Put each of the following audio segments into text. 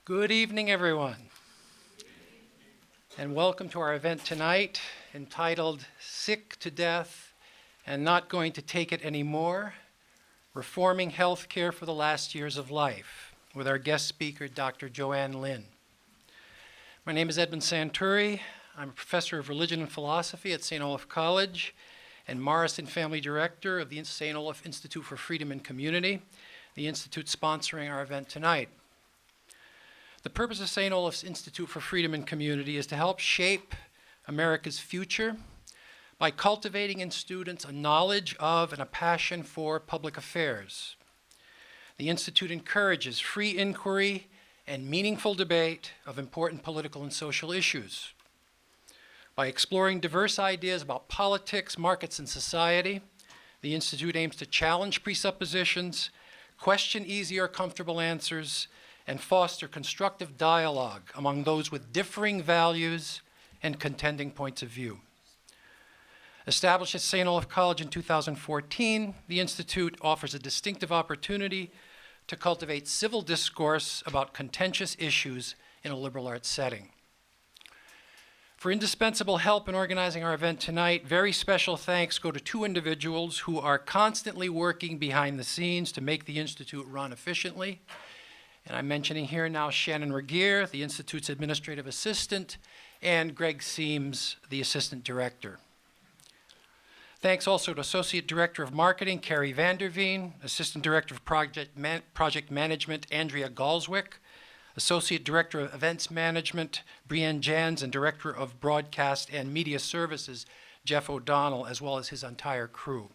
Good evening, everyone, and welcome to our event tonight entitled Sick to Death and Not Going to Take It Anymore, Reforming Healthcare for the Last Years of Life, with our guest speaker, Dr. Joanne Lynn. My name is Edmund Santuri. I'm a professor of religion and philosophy at St. Olaf College and Morrison Family Director of the St. Olaf Institute for Freedom and Community, the institute sponsoring our event tonight. The purpose of St. Olaf's Institute for Freedom and Community is to help shape America's future by cultivating in students a knowledge of and a passion for public affairs. The Institute encourages free inquiry and meaningful debate of important political and social issues. By exploring diverse ideas about politics, markets, and society, the Institute aims to challenge presuppositions, question easy or comfortable answers, and foster constructive dialogue among those with differing values and contending points of view. Established at St. Olaf College in 2014, the Institute offers a distinctive opportunity to cultivate civil discourse about contentious issues in a liberal arts setting. For indispensable help in organizing our event tonight, very special thanks go to two individuals who are constantly working behind the scenes to make the Institute run efficiently. And I'm mentioning here now Shannon Regier, the Institute's administrative assistant, and Greg Seams, the assistant director. Thanks also to Associate Director of Marketing, Carrie Vanderveen, Assistant Director of Project Management, Andrea Galswick, Associate Director of Events Management, Brianne Jans, and Director of Broadcast and Media Services, Jeff O'Donnell, as well as his entire crew.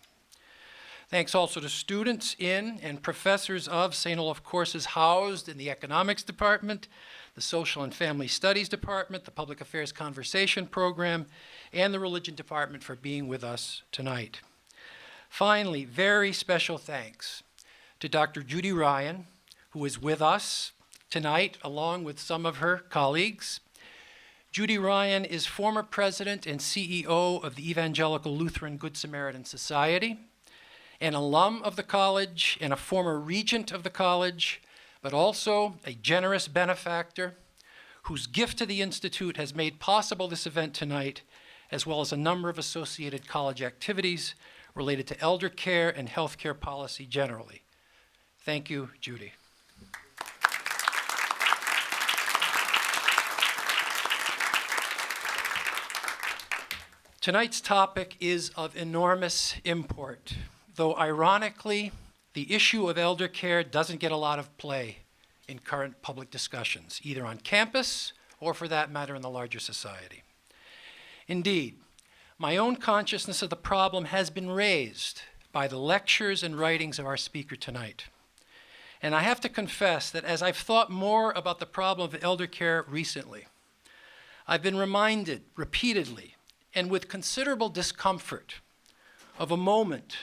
Thanks also to students in and professors of St. Olaf courses housed in the Economics Department, the Social and Family Studies Department, the Public Affairs Conversation Program, and the Religion Department for being with us tonight. Finally, very special thanks to Dr. Judy Ryan, who is with us tonight along with some of her colleagues. Judy Ryan is former president and CEO of the Evangelical Lutheran Good Samaritan Society, an alum of the college and a former regent of the college, but also a generous benefactor whose gift to the Institute has made possible this event tonight, as well as a number of associated college activities related to elder care and healthcare policy generally. Thank you, Judy. Tonight's topic is of enormous import. Though ironically, the issue of elder care doesn't get a lot of play in current public discussions, either on campus or for that matter in the larger society. Indeed, my own consciousness of the problem has been raised by the lectures and writings of our speaker tonight. And I have to confess that as I've thought more about the problem of elder care recently, I've been reminded repeatedly and with considerable discomfort of a moment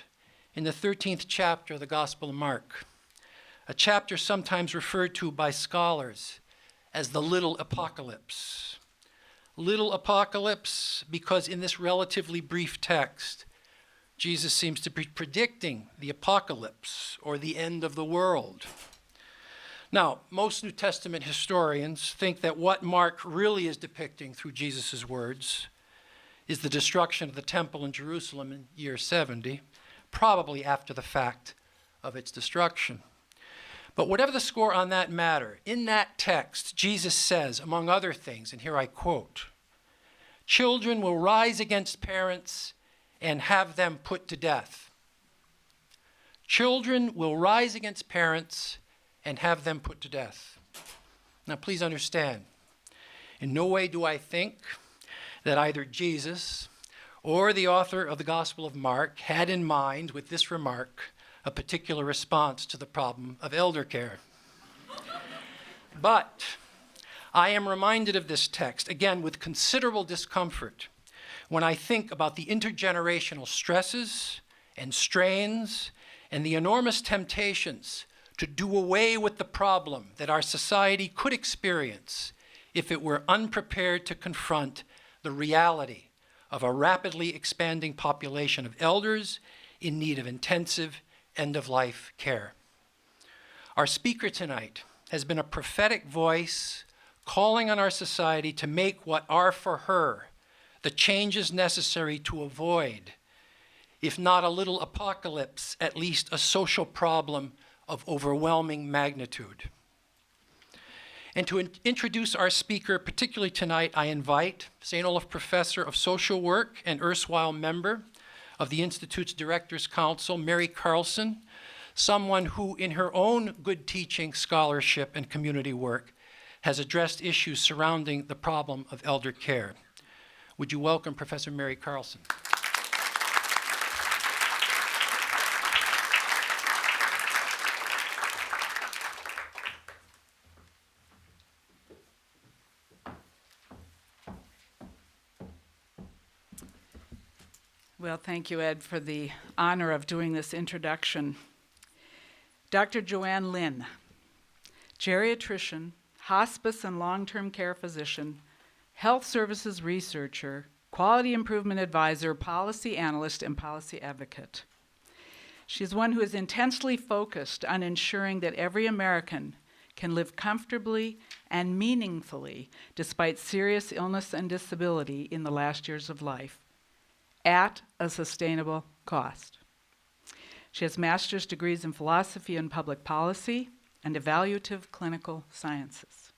in the 13th chapter of the Gospel of Mark, a chapter sometimes referred to by scholars as the little apocalypse. Little apocalypse because in this relatively brief text, Jesus seems to be predicting the apocalypse or the end of the world. Now, most New Testament historians think that what Mark really is depicting through Jesus' words is the destruction of the temple in Jerusalem in year 70, probably after the fact of its destruction. But whatever the score on that matter, in that text, Jesus says, among other things, and here I quote, "Children will rise against parents and have them put to death." Children will rise against parents and have them put to death. Now, please understand, in no way do I think that either Jesus or the author of the Gospel of Mark had in mind with this remark a particular response to the problem of elder care. But I am reminded of this text, again with considerable discomfort, when I think about the intergenerational stresses and strains and the enormous temptations to do away with the problem that our society could experience if it were unprepared to confront the reality of a rapidly expanding population of elders in need of intensive end-of-life care. Our speaker tonight has been a prophetic voice calling on our society to make what are for her the changes necessary to avoid, if not a little apocalypse, at least a social problem of overwhelming magnitude. And to introduce our speaker, particularly tonight, I invite St. Olaf Professor of Social Work and erstwhile member of the Institute's Directors Council, Mary Carlson, someone who, in her own good teaching, scholarship, and community work, has addressed issues surrounding the problem of elder care. Would you welcome Professor Mary Carlson? Well, thank you, Ed, for the honor of doing this introduction. Dr. Joanne Lynn, geriatrician, hospice and long-term care physician, health services researcher, quality improvement advisor, policy analyst, and policy advocate. She's one who is intensely focused on ensuring that every American can live comfortably and meaningfully despite serious illness and disability in the last years of life, at a sustainable cost. She has master's degrees in philosophy and public policy and evaluative clinical sciences.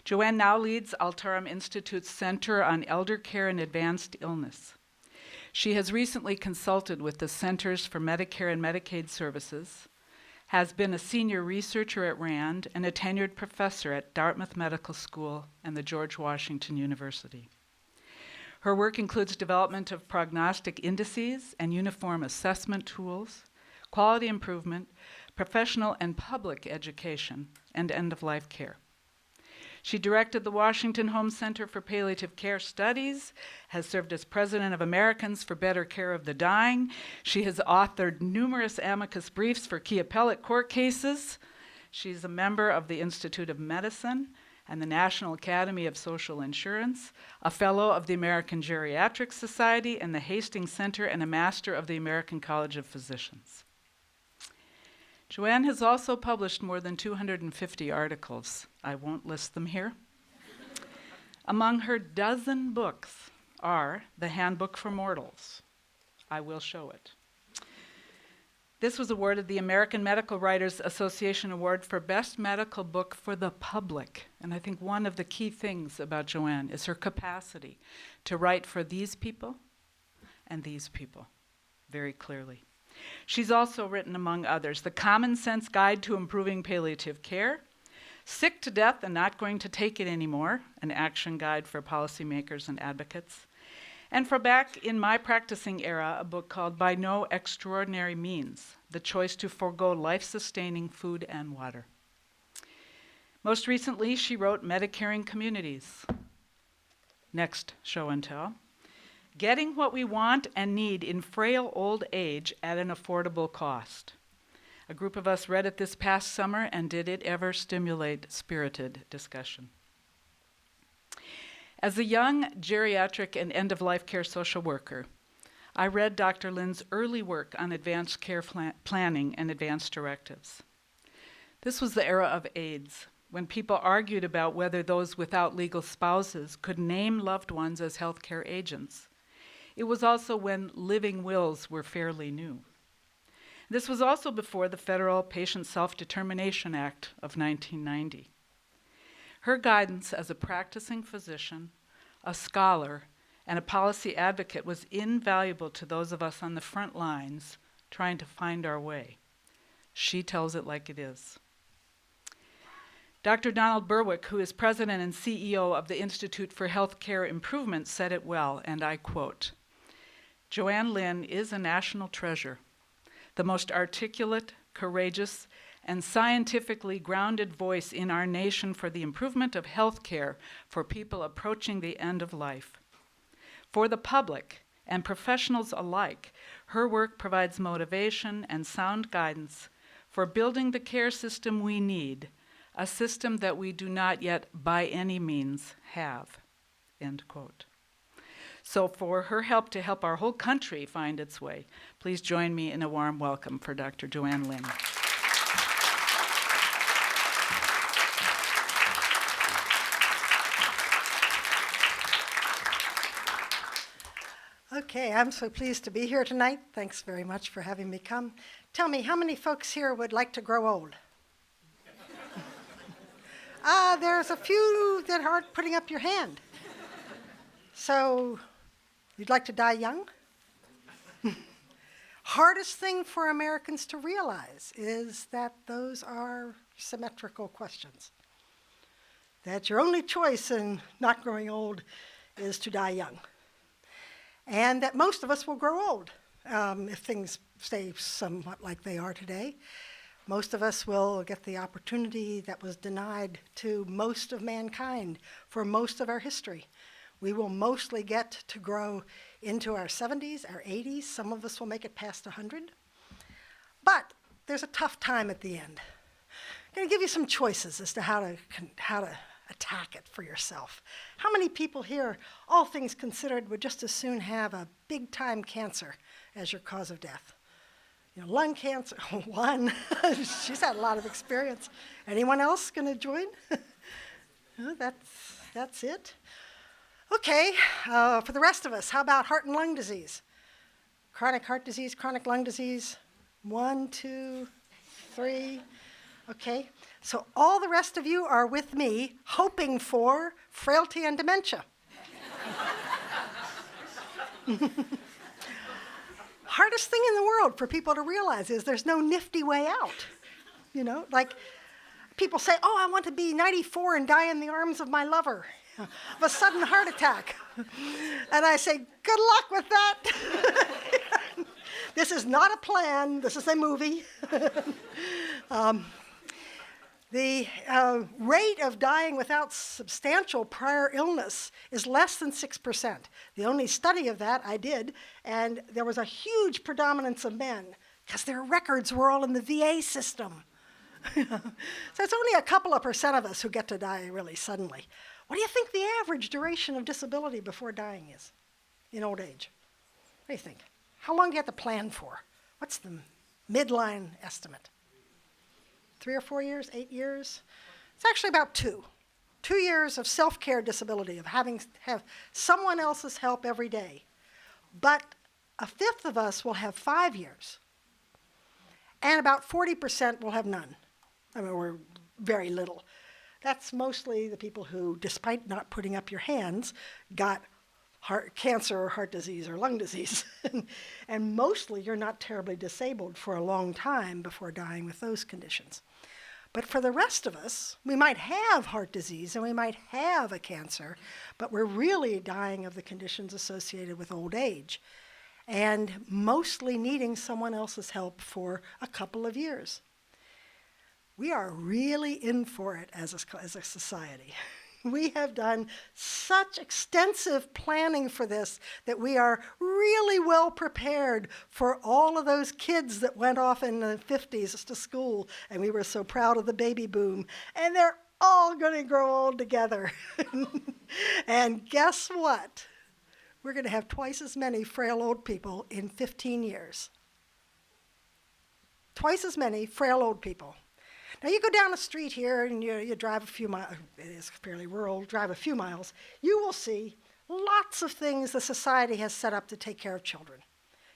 Joanne now leads Altarum Institute's Center on Elder Care and Advanced Illness. She has recently consulted with the Centers for Medicare and Medicaid Services, has been a senior researcher at RAND, and a tenured professor at Dartmouth Medical School and the George Washington University. Her work includes development of prognostic indices and uniform assessment tools, quality improvement, professional and public education, and end-of-life care. She directed the Washington Home Center for Palliative Care Studies, has served as president of Americans for Better Care of the Dying. She has authored numerous amicus briefs for key appellate court cases. She's a member of the Institute of Medicine and the National Academy of Social Insurance, a fellow of the American Geriatric Society and the Hastings Center, and a master of the American College of Physicians. Joanne has also published more than 250 articles. I won't list them here. Among her dozen books are The Handbook for Mortals. I will show it. This was awarded the American Medical Writers Association Award for Best Medical Book for the Public. And I think one of the key things about Joanne is her capacity to write for these people and these people very clearly. She's also written, among others, The Common Sense Guide to Improving Palliative Care, Sick to Death and Not Going to Take It Anymore, an action guide for policymakers and advocates, and for back in my practicing era, a book called By No Extraordinary Means, The Choice to Forego Life-Sustaining Food and Water. Most recently, she wrote Medicaring Communities. Next show and tell. Getting What We Want and Need in Frail Old Age at an Affordable Cost. A group of us read it this past summer, and did it ever stimulate spirited discussion? As a young geriatric and end-of-life care social worker, I read Dr. Lynn's early work on advanced care planning and advanced directives. This was the era of AIDS, when people argued about whether those without legal spouses could name loved ones as healthcare agents. It was also when living wills were fairly new. This was also before the Federal Patient Self-Determination Act of 1990. Her guidance as a practicing physician, a scholar, and a policy advocate was invaluable to those of us on the front lines trying to find our way. She tells it like it is. Dr. Donald Berwick, who is president and CEO of the Institute for Healthcare Improvement, said it well, and I quote, "Joanne Lynn is a national treasure, the most articulate, courageous, and scientifically grounded voice in our nation for the improvement of health care for people approaching the end of life. For the public and professionals alike, her work provides motivation and sound guidance for building the care system we need, a system that we do not yet by any means have." End quote. So for her help to help our whole country find its way, please join me in a warm welcome for Dr. Joanne Lynn. Okay, I'm so pleased to be here tonight. Thanks very much for having me come. Tell me, how many folks here would like to grow old? There's a few that aren't putting up your hand. So, you'd like to die young? Hardest thing for Americans to realize is that those are symmetrical questions. That your only choice in not growing old is to die young. And that most of us will grow old if things stay somewhat like they are today. Most of us will get the opportunity that was denied to most of mankind for most of our history. We will mostly get to grow into our 70s, our 80s. Some of us will make it past 100. But there's a tough time at the end. I'm going to give you some choices as to how to attack it for yourself. How many people here, all things considered, would just as soon have a big-time cancer as your cause of death? You know, lung cancer, one. She's had a lot of experience. Anyone else going to join? No, that's it. Okay, for the rest of us, how about heart and lung disease? Chronic heart disease, chronic lung disease. 1, 2, 3. Okay, so all the rest of you are with me hoping for frailty and dementia. Hardest thing in the world for people to realize is there's no nifty way out. You know, like people say, oh, I want to be 94 and die in the arms of my lover of a sudden heart attack. And I say, good luck with that. This is not a plan, this is a movie. The rate of dying without substantial prior illness is less than 6%. The only study of that I did, and there was a huge predominance of men because their records were all in the VA system. So it's only a couple of percent of us who get to die really suddenly. What do you think the average duration of disability before dying is in old age? What do you think? How long do you have to plan for? What's the midline estimate? 3 or 4 years, 8 years? It's actually about 2. 2 years of self-care disability, of have someone else's help every day. But a fifth of us will have 5 years. And about 40% will have none. I mean, we're very little. That's mostly the people who, despite not putting up your hands, got cancer or heart disease or lung disease. And mostly you're not terribly disabled for a long time before dying with those conditions. But for the rest of us, we might have heart disease and we might have a cancer, but we're really dying of the conditions associated with old age and mostly needing someone else's help for a couple of years. We are really in for it as a society. We have done such extensive planning for this that we are really well prepared for all of those kids that went off in the 50s to school, and we were so proud of the baby boom. And they're all going to grow old together. And guess what? We're going to have twice as many frail old people in 15 years. Twice as many frail old people. Now, you go down the street here and you drive a few miles, it is fairly rural, drive a few miles, you will see lots of things the society has set up to take care of children.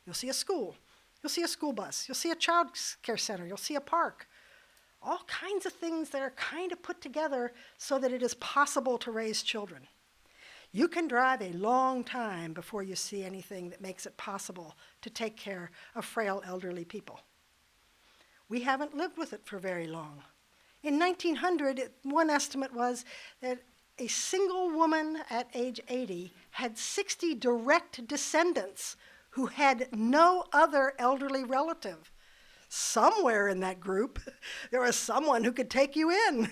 You'll see a school, you'll see a school bus, you'll see a child care center, you'll see a park. All kinds of things that are kind of put together so that it is possible to raise children. You can drive a long time before you see anything that makes it possible to take care of frail elderly people. We haven't lived with it for very long. In 1900, one estimate was that a single woman at age 80 had 60 direct descendants who had no other elderly relative. Somewhere in that group, there was someone who could take you in.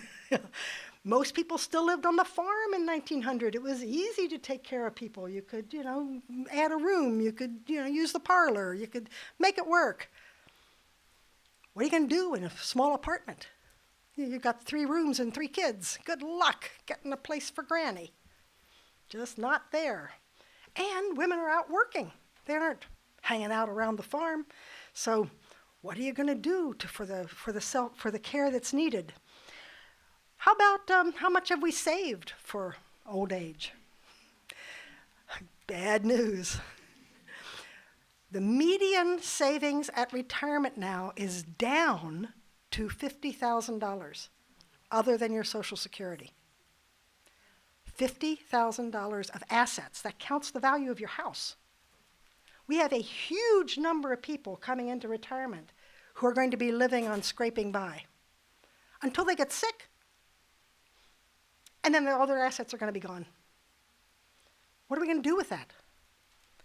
Most people still lived on the farm in 1900. It was easy to take care of people. You could, add a room. You could, use the parlor. You could make it work. What are you going to do in a small apartment? You've got 3 rooms and 3 kids. Good luck getting a place for Granny. Just not there. And women are out working. They aren't hanging out around the farm. So what are you going to do for the care that's needed? How about how much have we saved for old age? Bad news. The median savings at retirement now is down to $50,000, other than your Social Security. $50,000 of assets. That counts the value of your house. We have a huge number of people coming into retirement who are going to be living on scraping by until they get sick, and then all their assets are going to be gone. What are we going to do with that?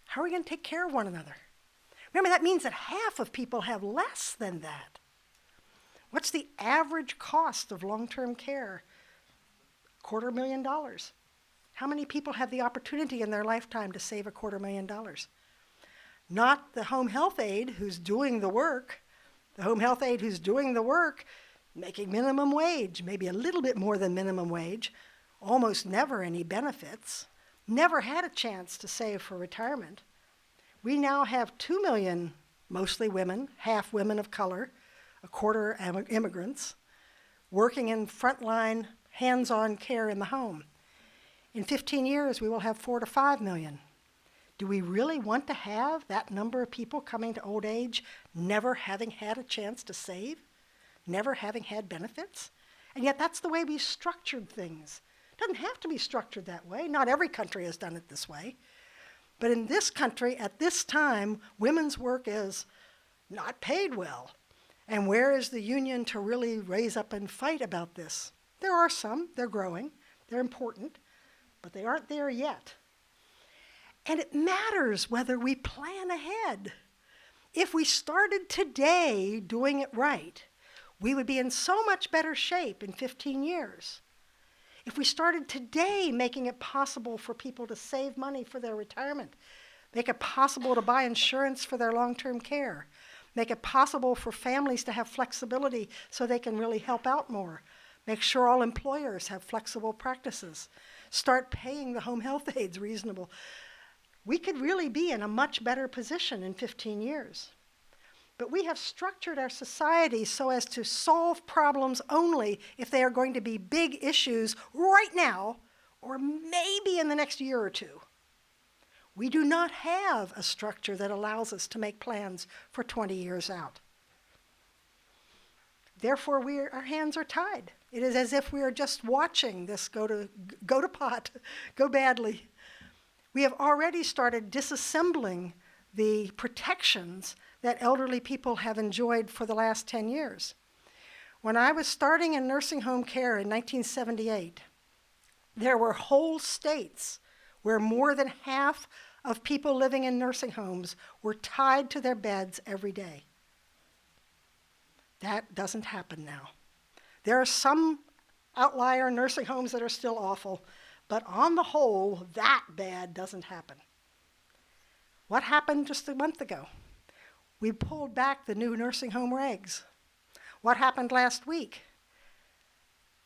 How are we going to take care of one another? Remember, that means that half of people have less than that. What's the average cost of long-term care? $250,000. How many people have the opportunity in their lifetime to save $250,000? Not the home health aide who's doing the work. The home health aide who's doing the work, making minimum wage, maybe a little bit more than minimum wage, almost never any benefits, never had a chance to save for retirement. We now have 2 million, mostly women, half women of color, a quarter immigrants, working in frontline, hands-on care in the home. In 15 years, we will have 4 to 5 million. Do we really want to have that number of people coming to old age never having had a chance to save, never having had benefits? And yet that's the way we structured things. It doesn't have to be structured that way. Not every country has done it this way. But in this country, at this time, women's work is not paid well. And where is the union to really raise up and fight about this? There are some, they're growing, they're important, but they aren't there yet. And it matters whether we plan ahead. If we started today doing it right, we would be in so much better shape in 15 years. If we started today making it possible for people to save money for their retirement, make it possible to buy insurance for their long-term care, make it possible for families to have flexibility so they can really help out more, make sure all employers have flexible practices, start paying the home health aides reasonable, we could really be in a much better position in 15 years. But we have structured our society so as to solve problems only if they are going to be big issues right now or maybe in the next year or two. We do not have a structure that allows us to make plans for 20 years out. Therefore, our hands are tied. It is as if we are just watching this go to pot, go badly. We have already started disassembling the protections that elderly people have enjoyed for the last 10 years. When I was starting in nursing home care in 1978, there were whole states where more than half of people living in nursing homes were tied to their beds every day. That doesn't happen now. There are some outlier nursing homes that are still awful, but on the whole, that bad doesn't happen. What happened just a month ago? We pulled back the new nursing home regs. What happened last week?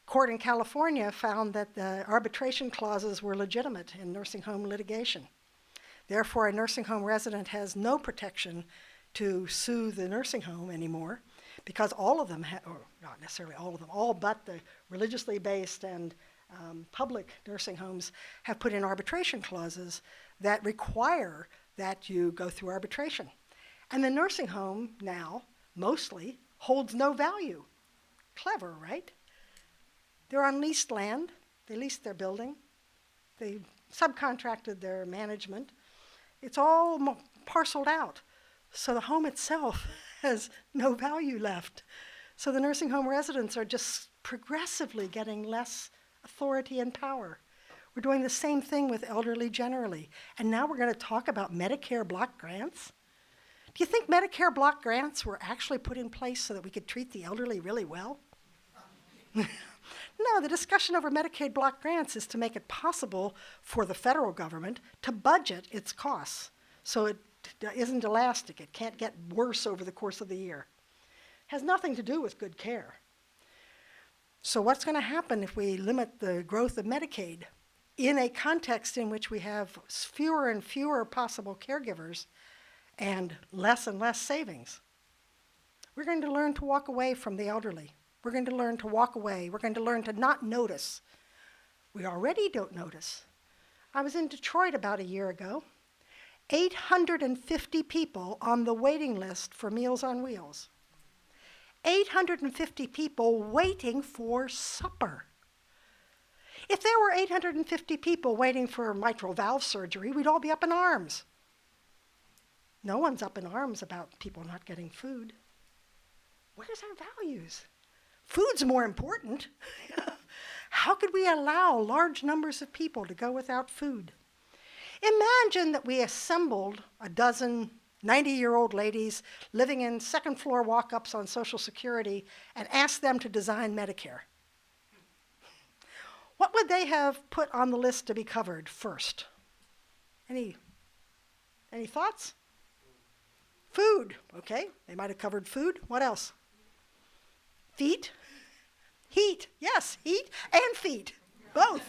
Court in California found that the arbitration clauses were legitimate in nursing home litigation. Therefore, a nursing home resident has no protection to sue the nursing home anymore because all of them, or not necessarily all of them, all but the religiously based and public nursing homes have put in arbitration clauses that require that you go through arbitration. And the nursing home now, mostly, holds no value. Clever, right? They're on leased land. They leased their building. They subcontracted their management. It's all parceled out. So the home itself has no value left. So the nursing home residents are just progressively getting less authority and power. We're doing the same thing with elderly generally. And now we're going to talk about Medicare block grants. Do you think Medicare block grants were actually put in place so that we could treat the elderly really well? No, the discussion over Medicaid block grants is to make it possible for the federal government to budget its costs so it isn't elastic. It can't get worse over the course of the year. It has nothing to do with good care. So what's going to happen if we limit the growth of Medicaid in a context in which we have fewer and fewer possible caregivers and less savings? We're going to learn to walk away from the elderly. We're going to learn to walk away. We're going to learn to not notice. We already don't notice. I was in Detroit about a year ago, 850 people on the waiting list for Meals on Wheels. 850 people waiting for supper. If there were 850 people waiting for mitral valve surgery, we'd all be up in arms. No one's up in arms about people not getting food. What is our values? Food's more important. How could we allow large numbers of people to go without food? Imagine that we assembled a dozen 90-year-old ladies living in second-floor walk-ups on Social Security and asked them to design Medicare. What would they have put on the list to be covered first? Any thoughts? Food, okay. They might have covered food. What else? Feet? Heat, yes, heat and feet, both.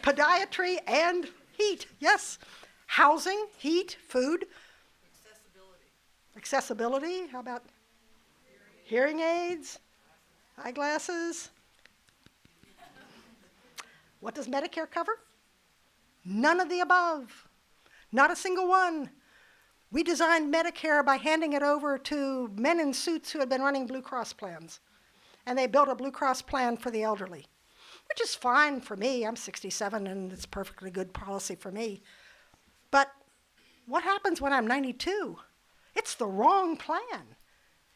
Podiatry and heat, yes. Housing, heat, food. Accessibility, how about hearing aids, eyeglasses? What does Medicare cover? None of the above, not a single one. We designed Medicare by handing it over to men in suits who had been running Blue Cross plans. And they built a Blue Cross plan for the elderly, which is fine for me. I'm 67 and it's perfectly good policy for me. But what happens when I'm 92? It's the wrong plan.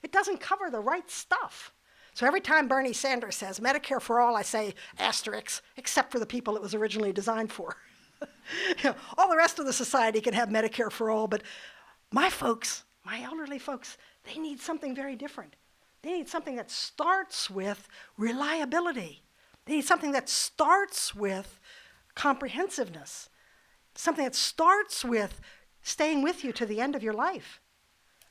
It doesn't cover the right stuff. So every time Bernie Sanders says Medicare for all, I say asterisk, except for the people it was originally designed for. All the rest of the society can have Medicare for all, but my folks, my elderly folks, they need something very different. They need something that starts with reliability. They need something that starts with comprehensiveness, something that starts with staying with you to the end of your life.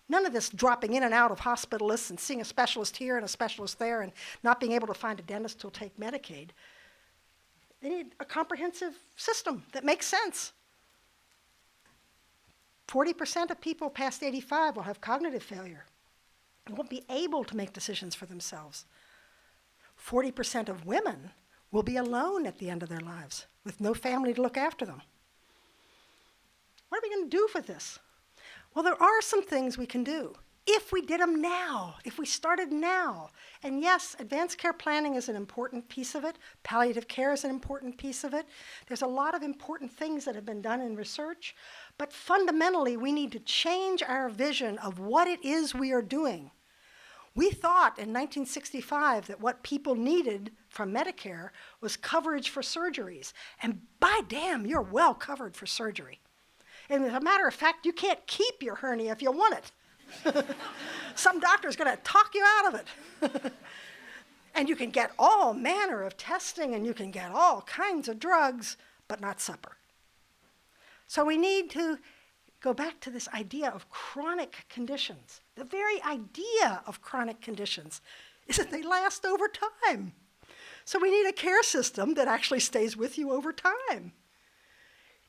None of this dropping in and out of hospitalists and seeing a specialist here and a specialist there and not being able to find a dentist who'll take Medicaid. They need a comprehensive system that makes sense. 40% of people past 85 will have cognitive failure. They won't be able to make decisions for themselves. 40% of women will be alone at the end of their lives with no family to look after them. What are we going to do with this? Well, there are some things we can do if we did them now, if we started now. And yes, advanced care planning is an important piece of it. Palliative care is an important piece of it. There's a lot of important things that have been done in research. But fundamentally, we need to change our vision of what it is we are doing. We thought in 1965 that what people needed from Medicare was coverage for surgeries. And by damn, you're well covered for surgery. And as a matter of fact, you can't keep your hernia if you want it. Some doctor's going to talk you out of it. And you can get all manner of testing and you can get all kinds of drugs, but not supper. So we need to go back to this idea of chronic conditions. The very idea of chronic conditions is that they last over time. So we need a care system that actually stays with you over time.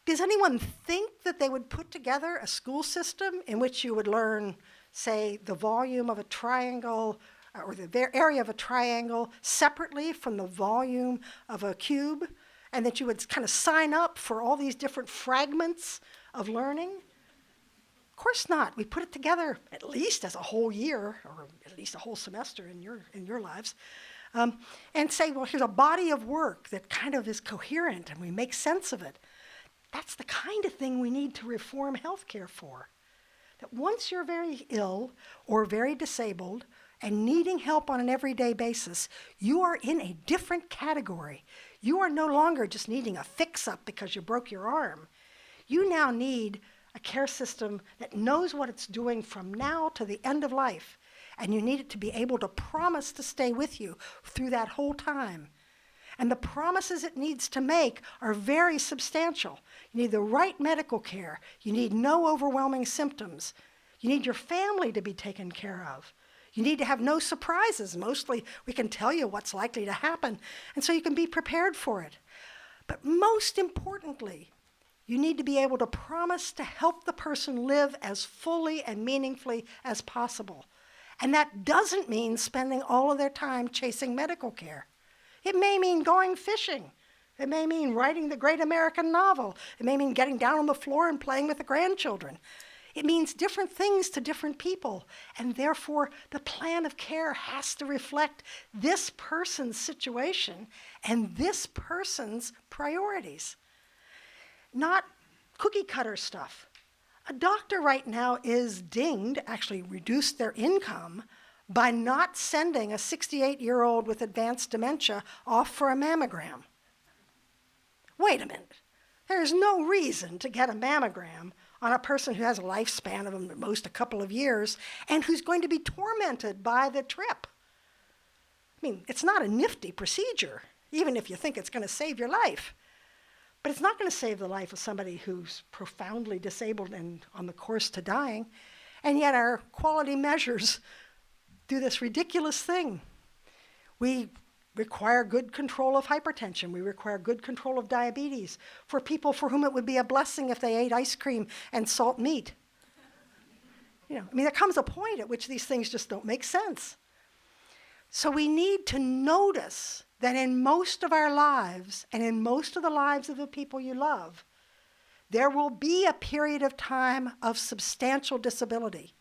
Does anyone think that they would put together a school system in which you would learn, say, the volume of a triangle or the area of a triangle separately from the volume of a cube, and that you would kind of sign up for all these different fragments of learning? Of course not. We put it together at least as a whole year, or at least a whole semester in your lives, and say, well, here's a body of work that kind of is coherent, and we make sense of it. That's the kind of thing we need to reform healthcare for. That once you're very ill or very disabled and needing help on an everyday basis, you are in a different category. You are no longer just needing a fix-up because you broke your arm. You now need a care system that knows what it's doing from now to the end of life, and you need it to be able to promise to stay with you through that whole time. And the promises it needs to make are very substantial. You need the right medical care. You need no overwhelming symptoms. You need your family to be taken care of. You need to have no surprises. Mostly, we can tell you what's likely to happen, and so you can be prepared for it. But most importantly, you need to be able to promise to help the person live as fully and meaningfully as possible. And that doesn't mean spending all of their time chasing medical care. It may mean going fishing, It may mean writing the great American novel. It may mean getting down on the floor and playing with the grandchildren. It means different things to different people, and therefore the plan of care has to reflect this person's situation and this person's priorities, not cookie cutter stuff. A doctor right now is dinged, actually reduced their income, by not sending a 68-year-old with advanced dementia off for a mammogram. Wait a minute. There's no reason to get a mammogram on a person who has a lifespan of at most a couple of years and who's going to be tormented by the trip. I mean, it's not a nifty procedure, even if you think it's going to save your life. But it's not going to save the life of somebody who's profoundly disabled and on the course to dying. And yet our quality measures do this ridiculous thing. We require good control of hypertension. We require good control of diabetes for people for whom it would be a blessing if they ate ice cream and salt meat. I mean, there comes a point at which these things just don't make sense. So we need to notice that in most of our lives, and in most of the lives of the people you love, there will be a period of time of substantial disability.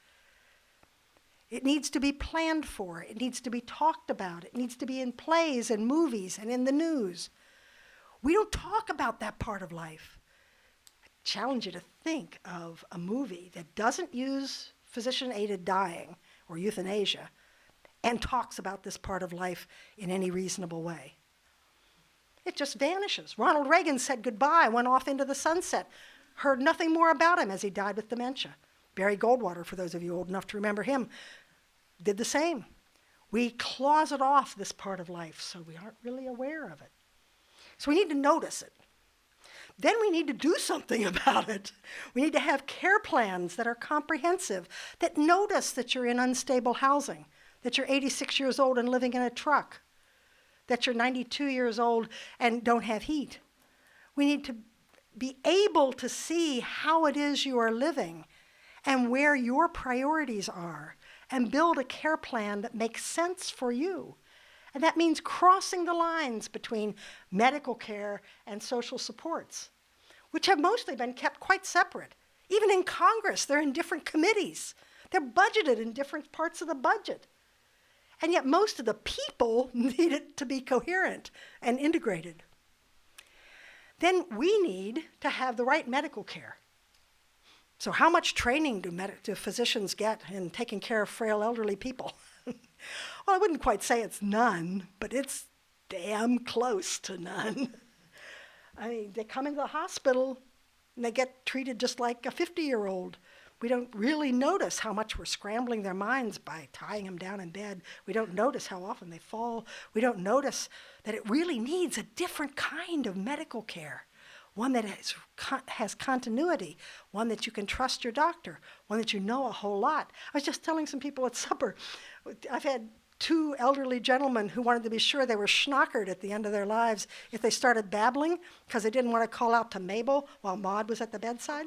It needs to be planned for. It needs to be talked about. It needs to be in plays and movies and in the news. We don't talk about that part of life. I challenge you to think of a movie that doesn't use physician-aided dying or euthanasia and talks about this part of life in any reasonable way. It just vanishes. Ronald Reagan said goodbye, went off into the sunset, heard nothing more about him as he died with dementia. Barry Goldwater, for those of you old enough to remember him, did the same. We closet off this part of life, so we aren't really aware of it. So we need to notice it. Then we need to do something about it. We need to have care plans that are comprehensive, that notice that you're in unstable housing, that you're 86 years old and living in a truck, that you're 92 years old and don't have heat. We need to be able to see how it is you are living and where your priorities are, and build a care plan that makes sense for you. And that means crossing the lines between medical care and social supports, which have mostly been kept quite separate. Even in Congress, they're in different committees. They're budgeted in different parts of the budget. And yet most of the people need it to be coherent and integrated. Then we need to have the right medical care. So how much training do physicians get in taking care of frail elderly people? Well, I wouldn't quite say it's none, but it's damn close to none. I mean, they come into the hospital and they get treated just like a 50-year-old. We don't really notice how much we're scrambling their minds by tying them down in bed. We don't notice how often they fall. We don't notice that it really needs a different kind of medical care. One that has continuity, one that you can trust your doctor, one that you know a whole lot. I was just telling some people at supper, I've had two elderly gentlemen who wanted to be sure they were schnockered at the end of their lives if they started babbling because they didn't want to call out to Mabel while Maud was at the bedside.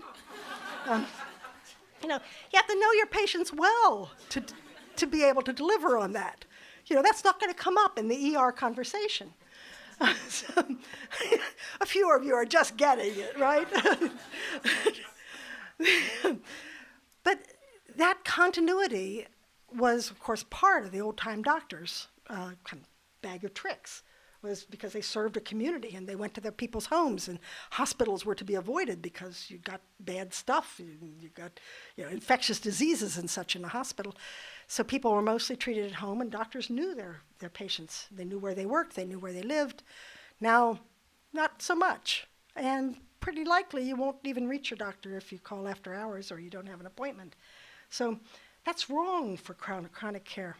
You have to know your patients well to be able to deliver on that. That's not going to come up in the ER conversation. A few of you are just getting it, right? But that continuity was, of course, part of the old-time doctors' kind of bag of tricks, was because they served a community and they went to their people's homes, and hospitals were to be avoided because you got bad stuff, you got infectious diseases and such in the hospital. So people were mostly treated at home, and doctors knew their patients. They knew where they worked, they knew where they lived. Now, not so much. And pretty likely you won't even reach your doctor if you call after hours or you don't have an appointment. So that's wrong for chronic care.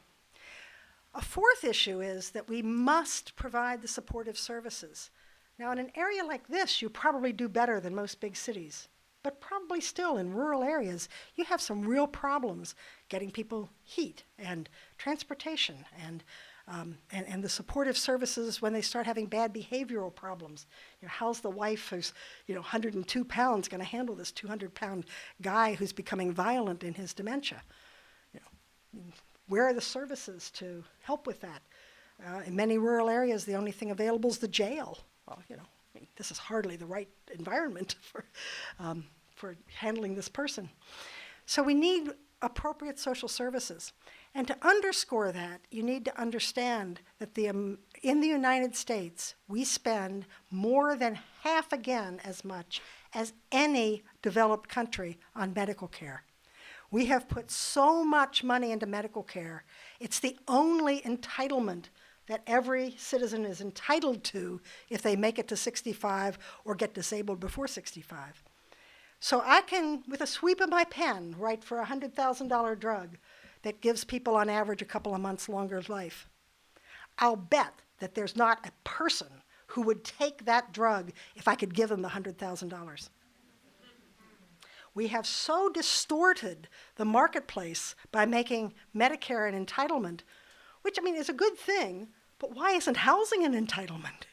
A fourth issue is that we must provide the supportive services. Now, in an area like this, you probably do better than most big cities. But probably still in rural areas, you have some real problems getting people heat and transportation and the supportive services when they start having bad behavioral problems. How's the wife who's 102 pounds going to handle this 200-pound guy who's becoming violent in his dementia? Where are the services to help with that? In many rural areas, the only thing available is the jail. Well, mean, this is hardly the right environment for handling this person. So we need appropriate social services. And to underscore that, you need to understand that in the United States, we spend more than half again as much as any developed country on medical care. We have put so much money into medical care. It's the only entitlement that every citizen is entitled to if they make it to 65 or get disabled before 65. So I can, with a sweep of my pen, write for a $100,000 drug that gives people on average a couple of months longer life. I'll bet that there's not a person who would take that drug if I could give them the $100,000. We have so distorted the marketplace by making Medicare an entitlement, which, I mean, is a good thing, but why isn't housing an entitlement?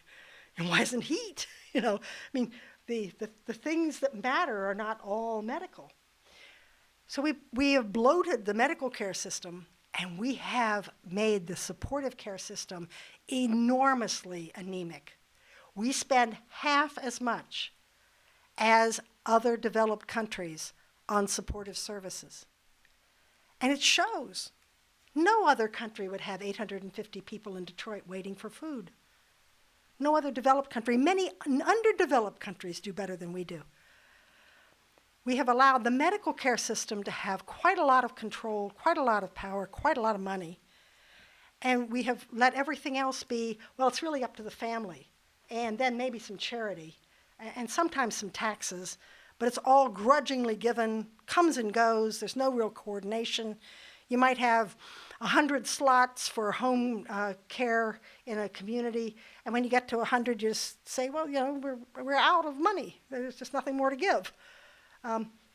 And why isn't heat? I mean, the things that matter are not all medical. So we have bloated the medical care system, and we have made the supportive care system enormously anemic. We spend half as much as other developed countries on supportive services. And it shows. No other country would have 850 people in Detroit waiting for food. No other developed country. Many underdeveloped countries do better than we do. We have allowed the medical care system to have quite a lot of control, quite a lot of power, quite a lot of money. And we have let everything else be, well, it's really up to the family. And then maybe some charity, and sometimes some taxes. But it's all grudgingly given, comes and goes. There's no real coordination. You might have 100 slots for home care in a community, and when you get to 100, you just say, well, we're out of money. There's just nothing more to give.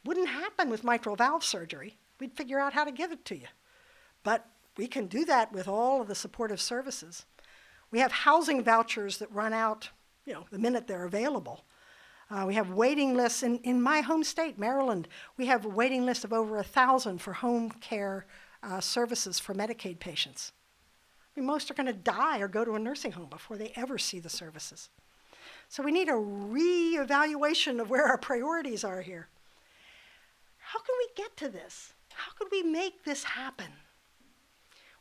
Wouldn't happen with mitral valve surgery. We'd figure out how to give it to you. But we can do that with all of the supportive services. We have housing vouchers that run out, the minute they're available. We have waiting lists in my home state, Maryland. We have a waiting list of over 1,000 for home care services for Medicaid patients. I mean, most are going to die or go to a nursing home before they ever see the services. So we need a reevaluation of where our priorities are here. How can we get to this? How could we make this happen?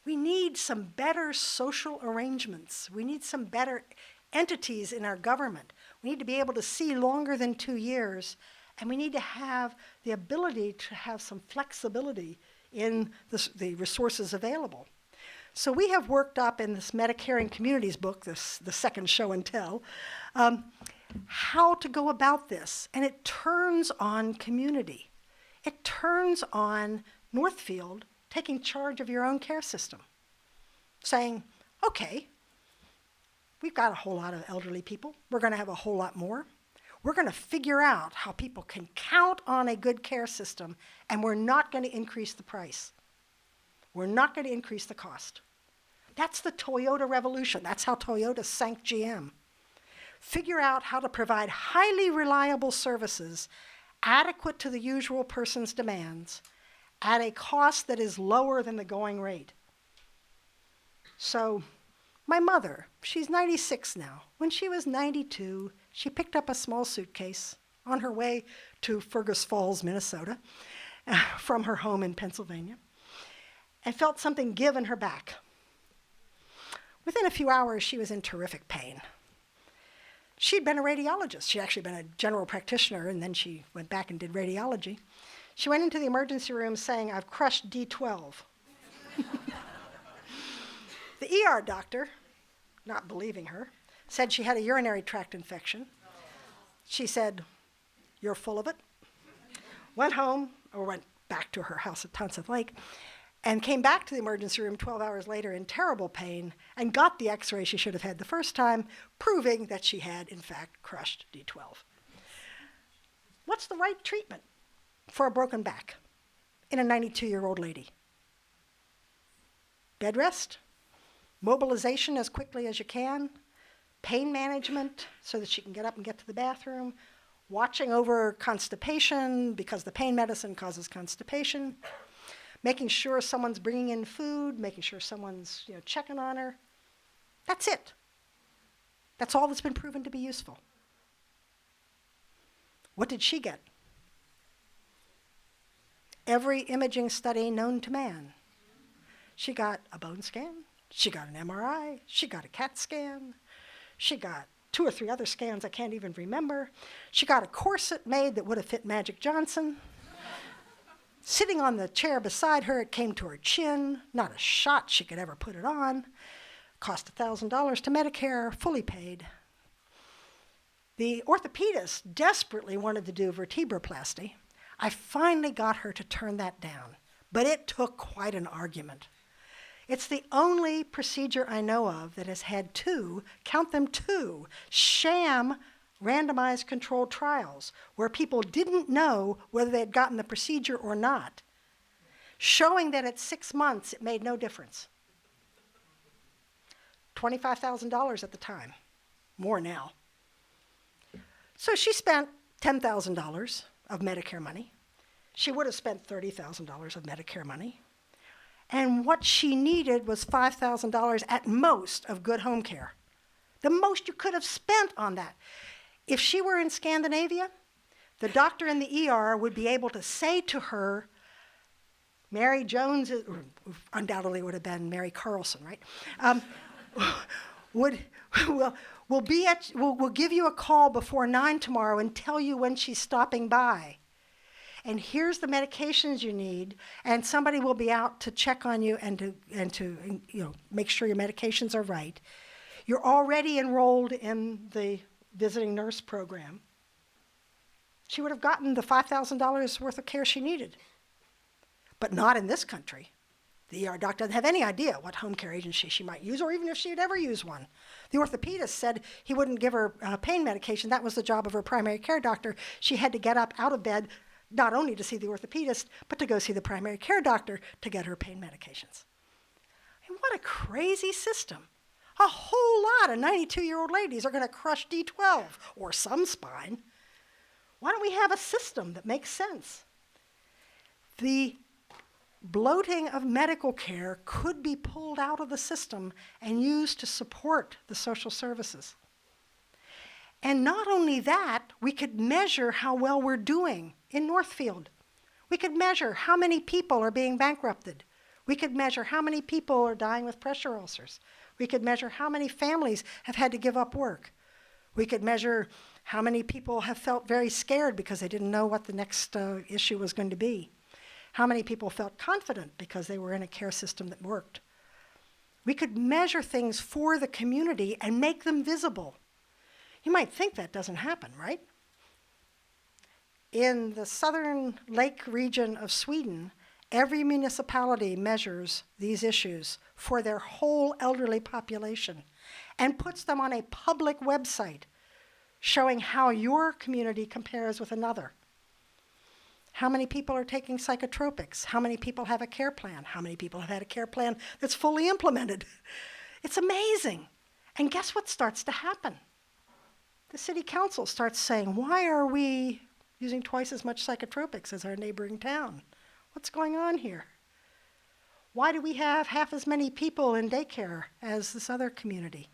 We need some better social arrangements. We need some better entities in our government. We need to be able to see longer than 2 years, and we need to have the ability to have some flexibility in the resources available. So we have worked up in this Medicare and Communities book, the second show and tell, how to go about this. And it turns on community. It turns on Northfield taking charge of your own care system, saying, okay, we've got a whole lot of elderly people. We're going to have a whole lot more. We're going to figure out how people can count on a good care system, and we're not going to increase the price. We're not going to increase the cost. That's the Toyota revolution. That's how Toyota sank GM. Figure out how to provide highly reliable services adequate to the usual person's demands at a cost that is lower than the going rate. So my mother, she's 96 now. When she was 92, she picked up a small suitcase on her way to Fergus Falls, Minnesota, from her home in Pennsylvania, and felt something give in her back. Within a few hours, she was in terrific pain. She'd been a radiologist. She'd actually been a general practitioner, and then she went back and did radiology. She went into the emergency room saying, "I've crushed D12." The ER doctor, not believing her, said she had a urinary tract infection. She said, "You're full of it." Went home, or went back to her house at Tonseth Lake, and came back to the emergency room 12 hours later in terrible pain and got the x-ray she should have had the first time, proving that she had, in fact, crushed D12. What's the right treatment for a broken back in a 92-year-old lady? Bed rest, mobilization as quickly as you can, pain management so that she can get up and get to the bathroom, watching over constipation because the pain medicine causes constipation, making sure someone's bringing in food, making sure someone's checking on her. That's it. That's all that's been proven to be useful. What did she get? Every imaging study known to man. She got a bone scan, she got an MRI, she got a CAT scan, she got 2 or 3 other scans I can't even remember. She got a corset made that would have fit Magic Johnson. Sitting on the chair beside her, it came to her chin, not a shot she could ever put it on. Cost $1,000 to Medicare, fully paid. The orthopedist desperately wanted to do vertebroplasty. I finally got her to turn that down, but it took quite an argument. It's the only procedure I know of that has had 2, count them 2, sham randomized controlled trials where people didn't know whether they had gotten the procedure or not, showing that at 6 months it made no difference. $25,000 at the time, more now. So she spent $10,000 of Medicare money. She would have spent $30,000 of Medicare money. And what she needed was $5,000 at most of good home care. The most you could have spent on that. If she were in Scandinavia, the doctor in the ER would be able to say to her, Mary Jones, undoubtedly would have been Mary Carlson, right? We'll give you a call before 9 tomorrow and tell you when she's stopping by. And here's the medications you need, and somebody will be out to check on you and to make sure your medications are right. You're already enrolled in the visiting nurse program. She would have gotten the $5,000 worth of care she needed, but not in this country. The ER doc doesn't have any idea what home care agency she might use, or even if she'd ever use one. The orthopedist said he wouldn't give her pain medication. That was the job of her primary care doctor. She had to get up out of bed, not only to see the orthopedist, but to go see the primary care doctor to get her pain medications. I mean, what a crazy system. A whole lot of 92-year-old ladies are going to crush D12 or some spine. Why don't we have a system that makes sense? The bloating of medical care could be pulled out of the system and used to support the social services. And not only that, we could measure how well we're doing in Northfield. We could measure how many people are being bankrupted. We could measure how many people are dying with pressure ulcers. We could measure how many families have had to give up work. We could measure how many people have felt very scared because they didn't know what the next issue was going to be. How many people felt confident because they were in a care system that worked. We could measure things for the community and make them visible. You might think that doesn't happen, right? In the southern lake region of Sweden, every municipality measures these issues for their whole elderly population and puts them on a public website showing how your community compares with another. How many people are taking psychotropics? How many people have a care plan? How many people have had a care plan that's fully implemented? It's amazing. And guess what starts to happen? The city council starts saying, why are we using twice as much psychotropics as our neighboring town? What's going on here? Why do we have half as many people in daycare as this other community?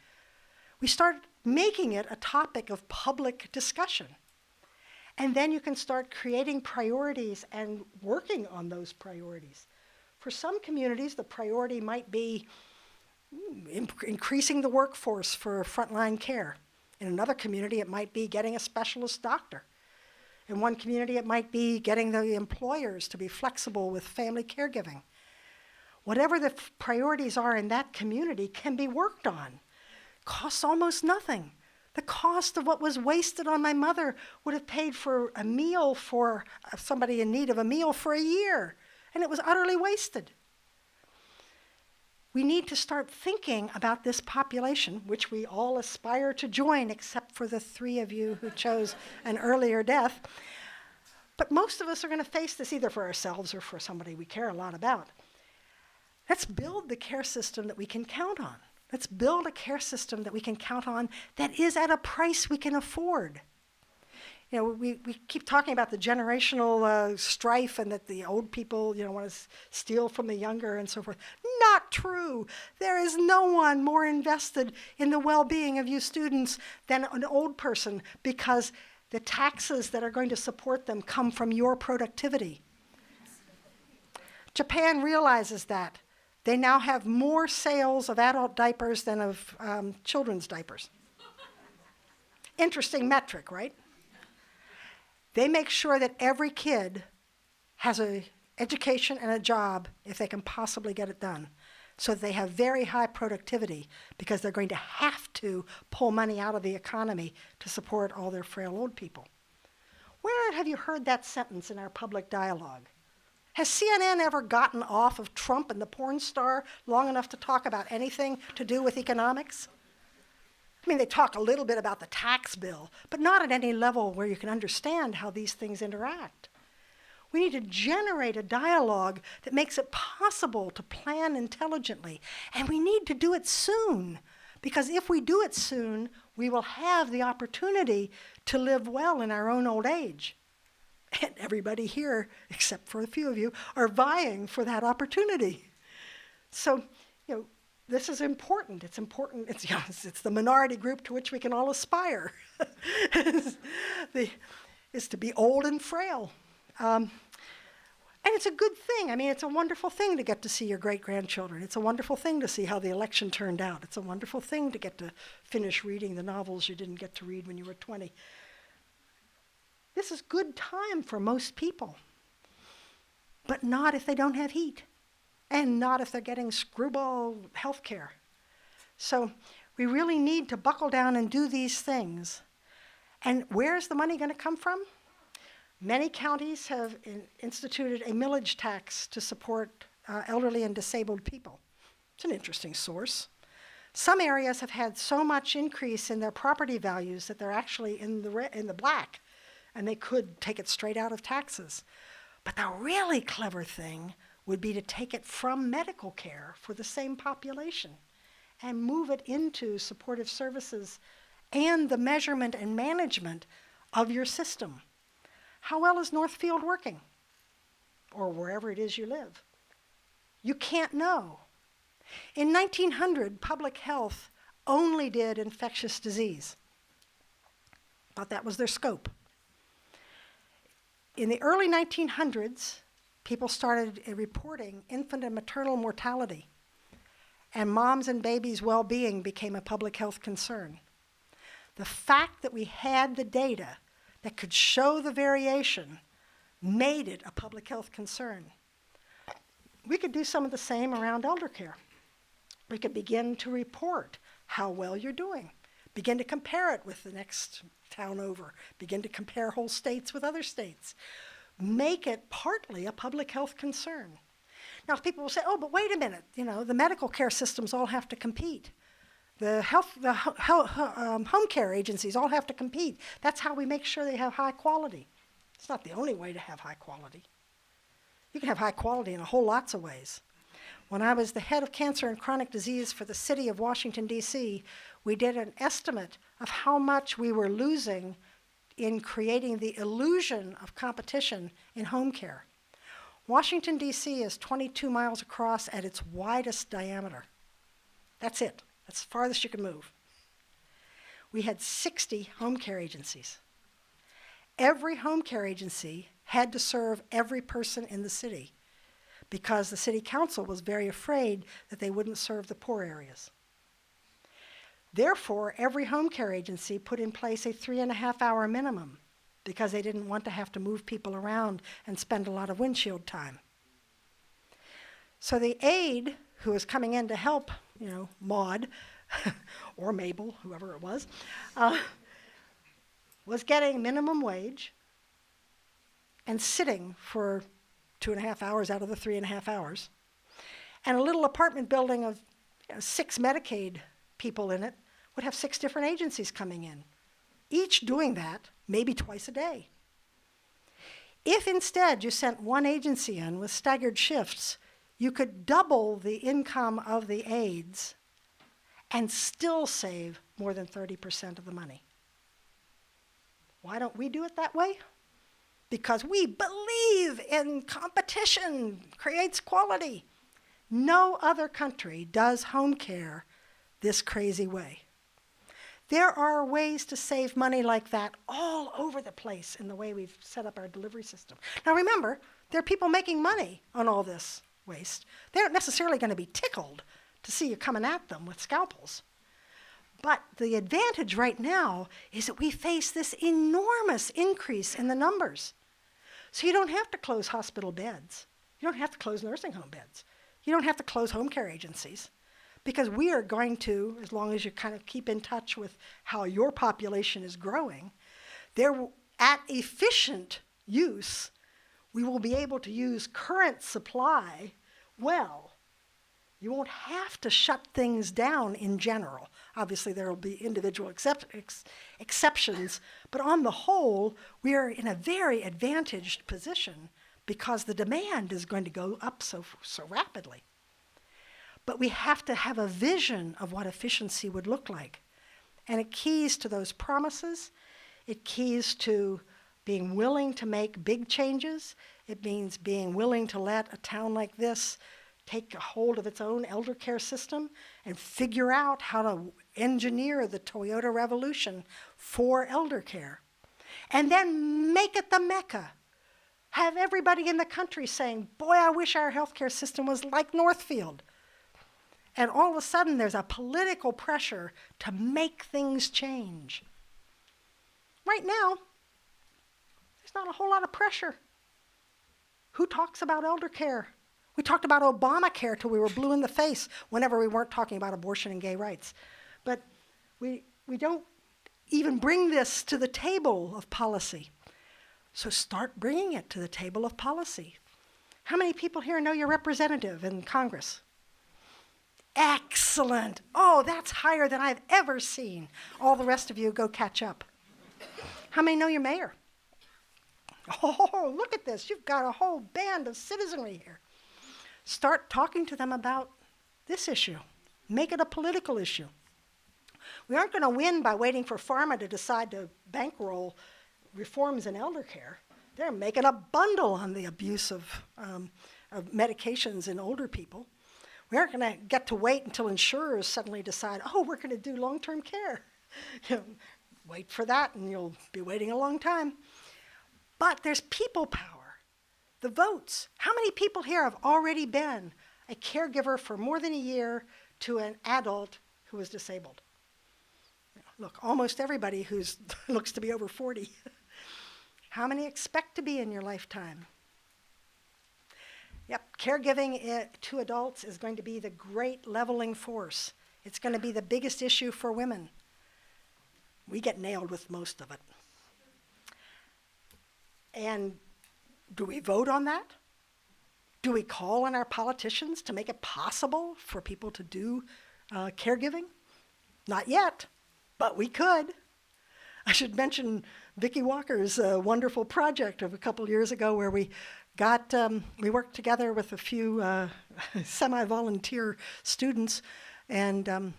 We start making it a topic of public discussion. And then you can start creating priorities and working on those priorities. For some communities, the priority might be increasing the workforce for frontline care. In another community, it might be getting a specialist doctor. In one community, it might be getting the employers to be flexible with family caregiving. Whatever the priorities are in that community can be worked on. Costs almost nothing. The cost of what was wasted on my mother would have paid for a meal for somebody in need of a meal for a year, and it was utterly wasted. We need to start thinking about this population, which we all aspire to join, except for the 3 of you who chose an earlier death. But most of us are going to face this either for ourselves or for somebody we care a lot about. Let's build the care system that we can count on. Let's build a care system that we can count on that is at a price we can afford. You know, we keep talking about the generational strife and that the old people, want to steal from the younger and so forth. Not true. There is no one more invested in the well-being of you students than an old person, because the taxes that are going to support them come from your productivity. Japan realizes that. They now have more sales of adult diapers than of children's diapers. Interesting metric, right? They make sure that every kid has an education and a job if they can possibly get it done. So they have very high productivity because they're going to have to pull money out of the economy to support all their frail old people. Where have you heard that sentence in our public dialogue? Has CNN ever gotten off of Trump and the porn star long enough to talk about anything to do with economics? I mean, they talk a little bit about the tax bill, but not at any level where you can understand how these things interact. We need to generate a dialogue that makes it possible to plan intelligently, and we need to do it soon, because if we do it soon, we will have the opportunity to live well in our own old age. And everybody here, except for a few of you, are vying for that opportunity. So, this is important. It's important. It's the minority group to which we can all aspire, is to be old and frail. And it's a good thing. I mean, it's a wonderful thing to get to see your great-grandchildren. It's a wonderful thing to see how the election turned out. It's a wonderful thing to get to finish reading the novels you didn't get to read when you were 20. This is good time for most people, but not if they don't have heat, and not if they're getting screwball health care. So we really need to buckle down and do these things. And where's the money going to come from? Many counties have instituted a millage tax to support elderly and disabled people. It's an interesting source. Some areas have had so much increase in their property values that they're actually in the black, and they could take it straight out of taxes. But the really clever thing would be to take it from medical care for the same population and move it into supportive services and the measurement and management of your system. How well is Northfield working? Or wherever it is you live? You can't know. In 1900, public health only did infectious disease. But that was their scope. In the early 1900s, people started reporting infant and maternal mortality, and moms' and babies' well-being became a public health concern. The fact that we had the data that could show the variation made it a public health concern. We could do some of the same around elder care. We could begin to report how well you're doing, begin to compare it with the next town over, begin to compare whole states with other states. Make it partly a public health concern. Now, people will say, oh, but wait a minute, the medical care systems all have to compete. The home care agencies all have to compete. That's how we make sure they have high quality. It's not the only way to have high quality. You can have high quality in a whole lots of ways. When I was the head of cancer and chronic disease for the city of Washington, D.C., we did an estimate of how much we were losing in creating the illusion of competition in home care. Washington, D.C. is 22 miles across at its widest diameter. That's it. That's the farthest you can move. We had 60 home care agencies. Every home care agency had to serve every person in the city because the city council was very afraid that they wouldn't serve the poor areas. Therefore, every home care agency put in place a 3.5-hour minimum because they didn't want to have to move people around and spend a lot of windshield time. So the aide who was coming in to help, Maud, or Mabel, whoever it was getting minimum wage and sitting for 2.5 hours out of the 3.5 hours. And a little apartment building of 6 Medicaid people in it would have 6 different agencies coming in, each doing that maybe twice a day. If instead you sent one agency in with staggered shifts, you could double the income of the aides and still save more than 30% of the money. Why don't we do it that way? Because we believe in competition creates quality. No other country does home care this crazy way. There are ways to save money like that all over the place in the way we've set up our delivery system. Now remember, there are people making money on all this waste. They aren't necessarily going to be tickled to see you coming at them with scalpels. But the advantage right now is that we face this enormous increase in the numbers. So you don't have to close hospital beds. You don't have to close nursing home beds. You don't have to close home care agencies. Because we are going to, as long as you kind of keep in touch with how your population is growing, at efficient use, we will be able to use current supply well. You won't have to shut things down in general. Obviously, there will be individual exceptions, but on the whole, we are in a very advantaged position because the demand is going to go up so rapidly. But we have to have a vision of what efficiency would look like. And it keys to those promises. It keys to being willing to make big changes. It means being willing to let a town like this take a hold of its own elder care system and figure out how to engineer the Toyota revolution for elder care. And then make it the Mecca. Have everybody in the country saying, boy, I wish our healthcare system was like Northfield. And all of a sudden, there's a political pressure to make things change. Right now, there's not a whole lot of pressure. Who talks about elder care? We talked about Obamacare till we were blue in the face whenever we weren't talking about abortion and gay rights. But we don't even bring this to the table of policy. So start bringing it to the table of policy. How many people here know your representative in Congress? Excellent. Oh, that's higher than I've ever seen. All the rest of you go catch up. How many know your mayor? Oh, look at this. You've got a whole band of citizenry here. Start talking to them about this issue. Make it a political issue. We aren't going to win by waiting for pharma to decide to bankroll reforms in elder care. They're making a bundle on the abuse of medications in older people. We aren't going to get to wait until insurers suddenly decide, oh, we're going to do long-term care. Wait for that, and you'll be waiting a long time. But there's people power, the votes. How many people here have already been a caregiver for more than a year to an adult who is disabled? Look, almost everybody who looks to be over 40. How many expect to be in your lifetime? Yep, caregiving to adults is going to be the great leveling force. It's going to be the biggest issue for women. We get nailed with most of it. And do we vote on that? Do we call on our politicians to make it possible for people to do caregiving? Not yet, but we could. I should mention Vicki Walker's wonderful project of a couple years ago where we worked together with a few semi-volunteer students and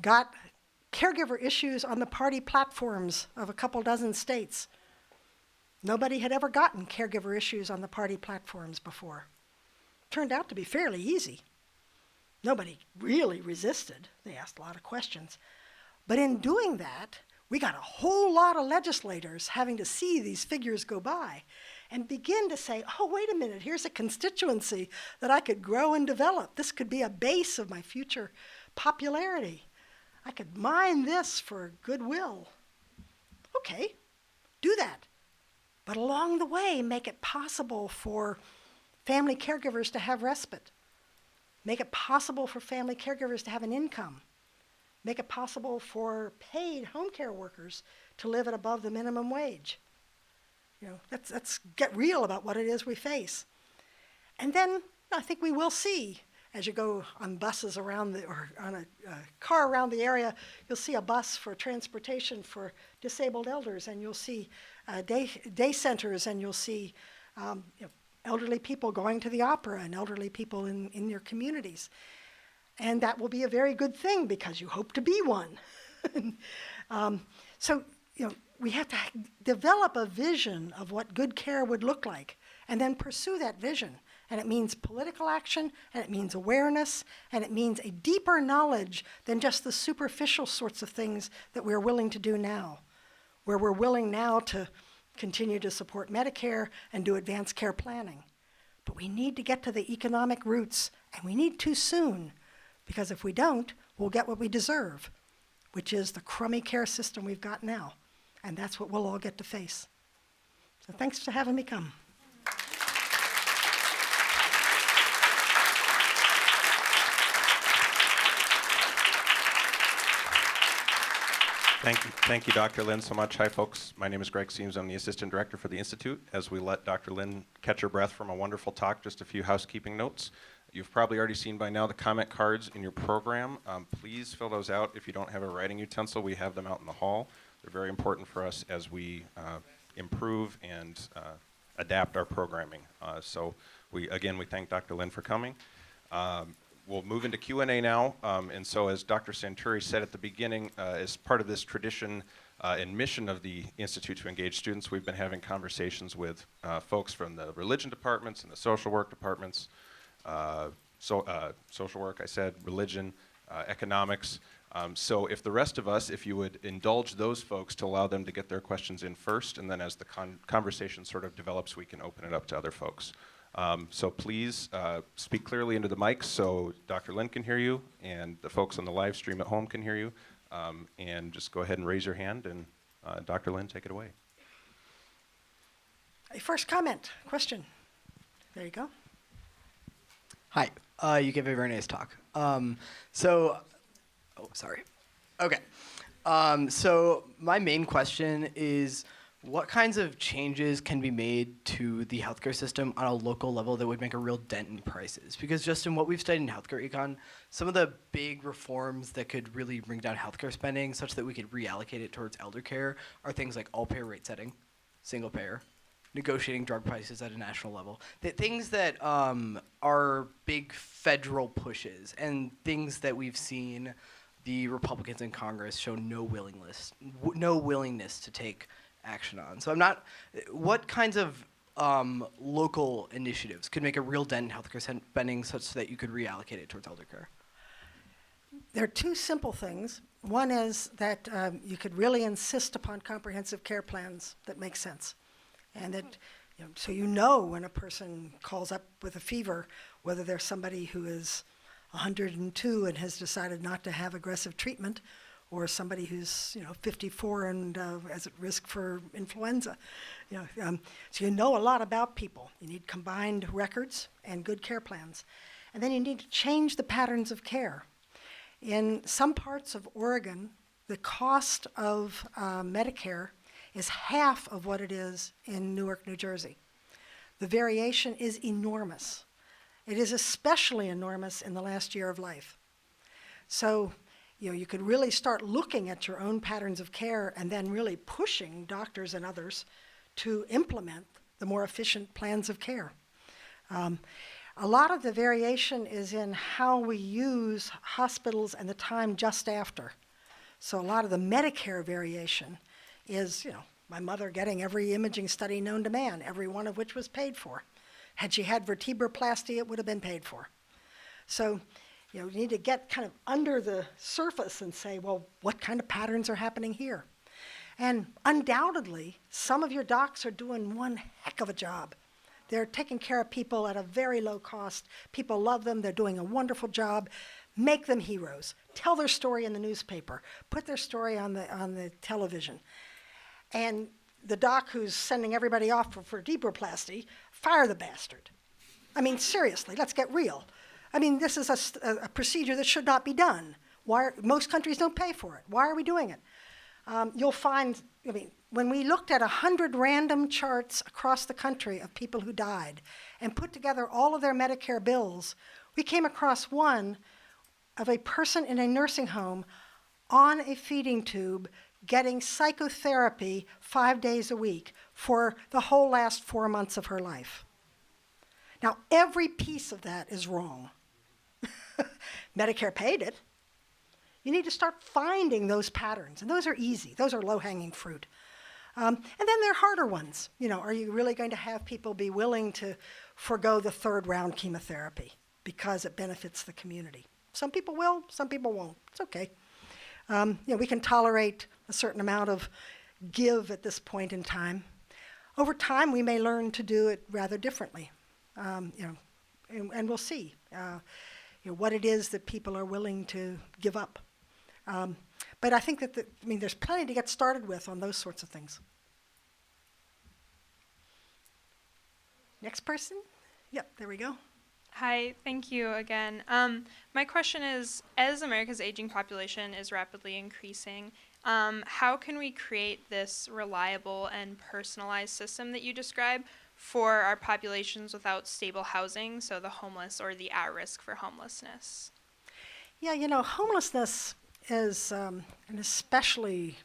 got caregiver issues on the party platforms of a couple dozen states. Nobody had ever gotten caregiver issues on the party platforms before. Turned out to be fairly easy. Nobody really resisted. They asked a lot of questions. But in doing that, we got a whole lot of legislators having to see these figures go by and begin to say, oh, wait a minute, here's a constituency that I could grow and develop. This could be a base of my future popularity. I could mine this for goodwill. Okay, do that. But along the way, make it possible for family caregivers to have respite. Make it possible for family caregivers to have an income. Make it possible for paid home care workers to live at above the minimum wage. Let's get real about what it is we face. And then I think we will see, as you go on buses around or on a car around the area, you'll see a bus for transportation for disabled elders, and you'll see day centers, and you'll see elderly people going to the opera and elderly people in your communities. And that will be a very good thing because you hope to be one. So we have to develop a vision of what good care would look like and then pursue that vision And it means political action, and it means awareness, and it means a deeper knowledge than just the superficial sorts of things that we're willing to do now, where we're willing now to continue to support Medicare and do advanced care planning. But we need to get to the economic roots, and we need to soon, because if we don't, we'll get what we deserve, which is the crummy care system we've got now. And that's what we'll all get to face. So thanks for having me come. Thank you, Dr. Lynn, so much. Hi, folks. My name is Greg Seams. I'm the Assistant Director for the Institute. As we let Dr. Lynn catch her breath from a wonderful talk, just a few housekeeping notes. You've probably already seen by now the comment cards in your program. Please fill those out. If you don't have a writing utensil, we have them out in the hall. They're very important for us as we improve and adapt our programming. So we thank Dr. Lynn for coming. We'll move into Q&A now, and so as Dr. Santuri said at the beginning, as part of this tradition and mission of the Institute to engage students, we've been having conversations with folks from the religion departments and the social work departments, social work, religion, economics. So if the rest of us, if you would indulge those folks to allow them to get their questions in first, and then as the conversation sort of develops, we can open it up to other folks. So please speak clearly into the mics so Dr. Lynn can hear you and the folks on the live stream at home can hear you. And just go ahead and raise your hand, and Dr. Lynn, take it away. A first comment, question. There you go. Hi. You gave a very nice talk. Okay. So my main question is, what kinds of changes can be made to the healthcare system on a local level that would make a real dent in prices? Because just in what we've studied in healthcare econ, some of the big reforms that could really bring down healthcare spending such that we could reallocate it towards elder care are things like all-payer rate setting, single payer, negotiating drug prices at a national level. Things that are big federal pushes, and things that we've seen the Republicans in Congress show no willingness to take action on. So what kinds of local initiatives could make a real dent in healthcare spending such that you could reallocate it towards elder care? There are two simple things. One is that you could really insist upon comprehensive care plans that make sense. And that, so when a person calls up with a fever, whether they're somebody who is 102 and has decided not to have aggressive treatment, or somebody who's 54 and is at risk for influenza. So you know a lot about people. You need combined records and good care plans. And then you need to change the patterns of care. In some parts of Oregon, the cost of Medicare is half of what it is in Newark, New Jersey. The variation is enormous. It is especially enormous in the last year of life. So you could really start looking at your own patterns of care and then really pushing doctors and others to implement the more efficient plans of care. A lot of the variation is in how we use hospitals and the time just after. So a lot of the Medicare variation is, my mother getting every imaging study known to man, every one of which was paid for. Had she had vertebroplasty, it would have been paid for. So you need to get kind of under the surface and say, well, what kind of patterns are happening here? And undoubtedly, some of your docs are doing one heck of a job. They're taking care of people at a very low cost. People love them. They're doing a wonderful job. Make them heroes. Tell their story in the newspaper. Put their story on the television. And the doc who's sending everybody off for vertebroplasty, fire the bastard. I mean, seriously, let's get real. I mean, this is a procedure that should not be done. Most countries don't pay for it. Why are we doing it? You'll find, when we looked at 100 random charts across the country of people who died and put together all of their Medicare bills, we came across one of a person in a nursing home on a feeding tube getting psychotherapy 5 days a week for the whole last 4 months of her life. Now, every piece of that is wrong. Medicare paid it. You need to start finding those patterns, and those are easy. Those are low-hanging fruit. And then there are harder ones. Are you really going to have people be willing to forego the third round chemotherapy because it benefits the community. Some people will, some people won't. It's okay. We can tolerate a certain amount of give at this point in time. Over time, we may learn to do it rather differently, and we'll see what it is that people are willing to give up. But I think that there's plenty to get started with on those sorts of things. Next person? Yep, there we go. Hi, thank you again. My question is, as America's aging population is rapidly increasing, how can we create this reliable and personalized system that you describe for our populations without stable housing, so the homeless or the at risk for homelessness? Yeah, homelessness is an especially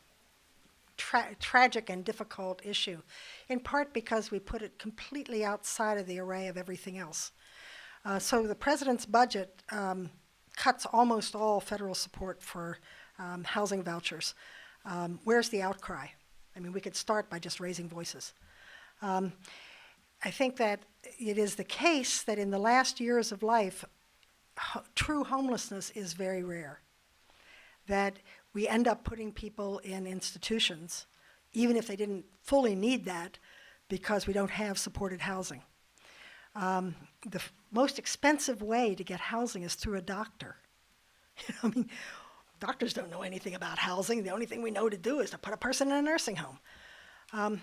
tragic and difficult issue, in part because we put it completely outside of the array of everything else. So the president's budget cuts almost all federal support for housing vouchers. Where's the outcry? We could start by just raising voices. I think that it is the case that in the last years of life, true homelessness is very rare. That we end up putting people in institutions, even if they didn't fully need that, because we don't have supported housing. The most expensive way to get housing is through a doctor. Doctors don't know anything about housing. The only thing we know to do is to put a person in a nursing home.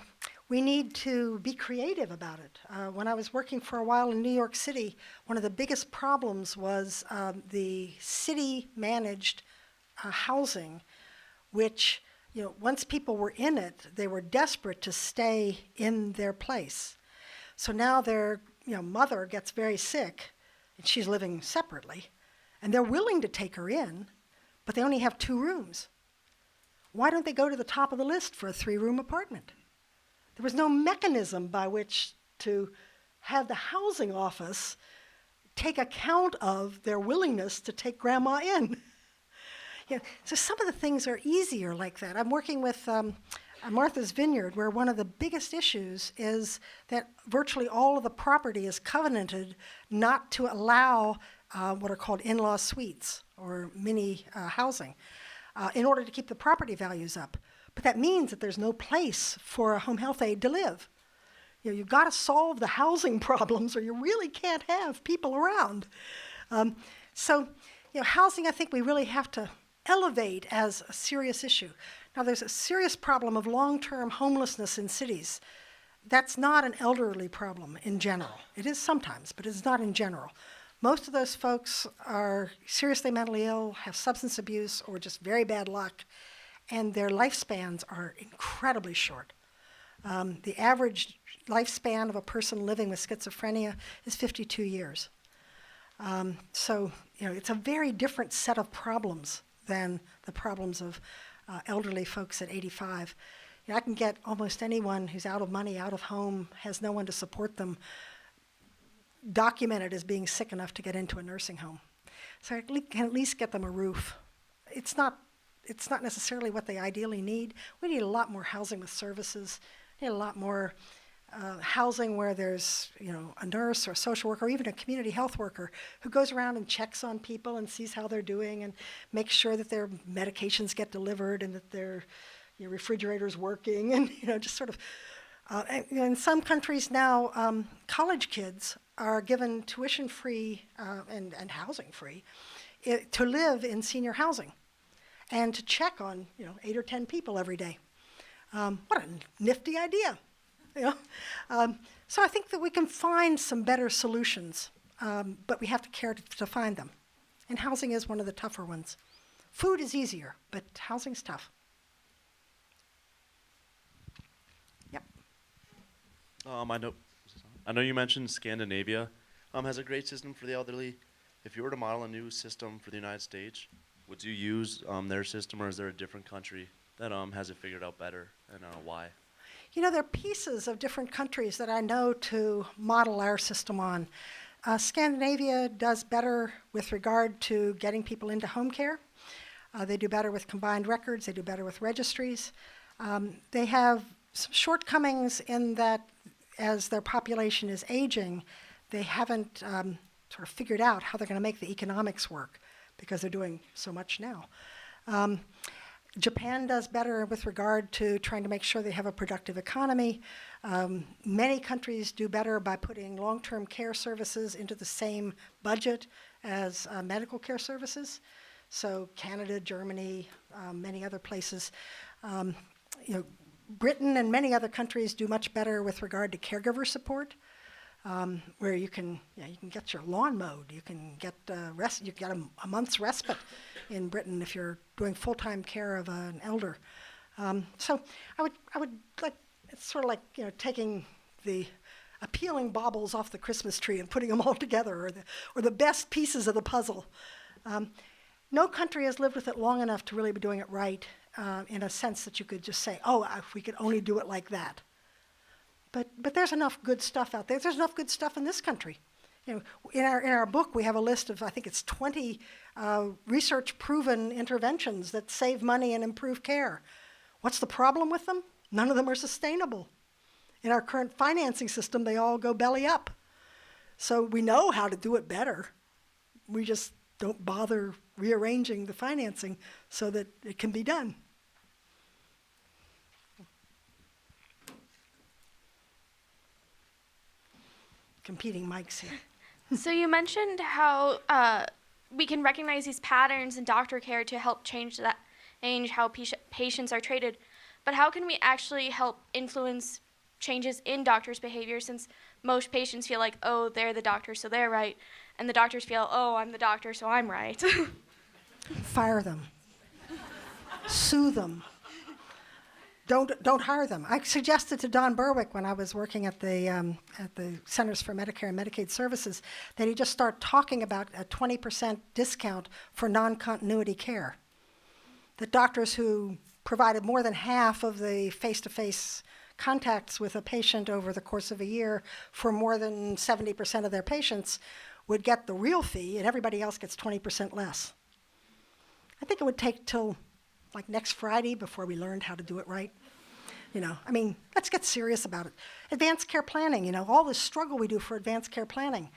We need to be creative about it. When I was working for a while in New York City, one of the biggest problems was the city-managed housing, which, once people were in it, they were desperate to stay in their place. So now their mother gets very sick, and she's living separately, and they're willing to take her in, but they only have 2 rooms. Why don't they go to the top of the list for a 3-room apartment? There was no mechanism by which to have the housing office take account of their willingness to take grandma in. So some of the things are easier like that. I'm working with Martha's Vineyard, where one of the biggest issues is that virtually all of the property is covenanted not to allow what are called in-law suites or mini housing in order to keep the property values up. But that means that there's no place for a home health aide to live. You've got to solve the housing problems or you really can't have people around. So housing, I think we really have to elevate as a serious issue. Now, there's a serious problem of long-term homelessness in cities. That's not an elderly problem in general. It is sometimes, but it's not in general. Most of those folks are seriously mentally ill, have substance abuse, or just very bad luck, and their lifespans are incredibly short. The average lifespan of a person living with schizophrenia is 52 years. So, it's a very different set of problems than the problems of elderly folks at 85. I can get almost anyone who's out of money, out of home, has no one to support them, documented as being sick enough to get into a nursing home. So I can at least get them a roof. It's not necessarily what they ideally need. We need a lot more housing with services. We need a lot more housing where there's a nurse or a social worker or even a community health worker who goes around and checks on people and sees how they're doing and makes sure that their medications get delivered and that their refrigerator's working and just sort of in some countries now college kids are given tuition free and housing free to live in senior housing and to check on 8 or 10 people every day. What a nifty idea. So I think that we can find some better solutions, but we have to care to find them. And housing is one of the tougher ones. Food is easier, but housing's tough. Yep. I know you mentioned Scandinavia has a great system for the elderly. If you were to model a new system for the United States, would you use their system, or is there a different country that has it figured out better, and why? There are pieces of different countries that I know to model our system on. Scandinavia does better with regard to getting people into home care. They do better with combined records. They do better with registries. They have some shortcomings in that as their population is aging, they haven't sort of figured out how they're going to make the economics work because they're doing so much now. Japan does better with regard to trying to make sure they have a productive economy. Many countries do better by putting long-term care services into the same budget as medical care services. So Canada, Germany, many other places. Britain and many other countries do much better with regard to caregiver support, where you can get your lawn mowed, you can get you get a month's respite in Britain if you're doing full-time care of an elder. So I would like, it's sort of like taking the appealing baubles off the Christmas tree and putting them all together, or the best pieces of the puzzle. No country has lived with it long enough to really be doing it right, in a sense that you could just say, oh, if we could only do it like that. But there's enough good stuff out there. There's enough good stuff in this country. In our book, we have a list of, I think it's 20 research-proven interventions that save money and improve care. What's the problem with them? None of them are sustainable. In our current financing system, they all go belly up. So we know how to do it better. We just don't bother rearranging the financing so that it can be done. Competing mics here. So you mentioned how we can recognize these patterns in doctor care to help change how patients are treated. But how can we actually help influence changes in doctors' behavior, since most patients feel like, oh, they're the doctor, so they're right, and the doctors feel, oh, I'm the doctor, so I'm right. Fire them. Sue them. Don't hire them. I suggested to Don Berwick when I was working at the Centers for Medicare and Medicaid Services that he just start talking about a 20% discount for non-continuity care. That doctors who provided more than half of the face-to-face contacts with a patient over the course of a year for more than 70% of their patients would get the real fee, and everybody else gets 20% less. I think it would take till like next Friday before we learned how to do it right. Let's get serious about it. Advanced care planning, all this struggle we do for advanced care planning.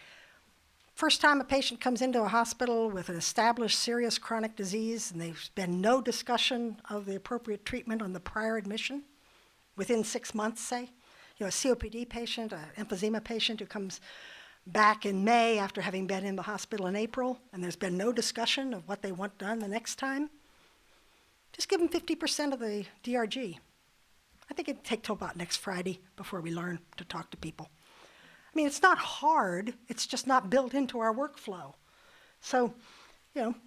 First time a patient comes into a hospital with an established serious chronic disease and there's been no discussion of the appropriate treatment on the prior admission, within 6 months, say. A COPD patient, an emphysema patient who comes back in May after having been in the hospital in April, and there's been no discussion of what they want done the next time. Just give them 50% of the DRG. I think it'd take till about next Friday before we learn to talk to people. It's not hard, it's just not built into our workflow. So,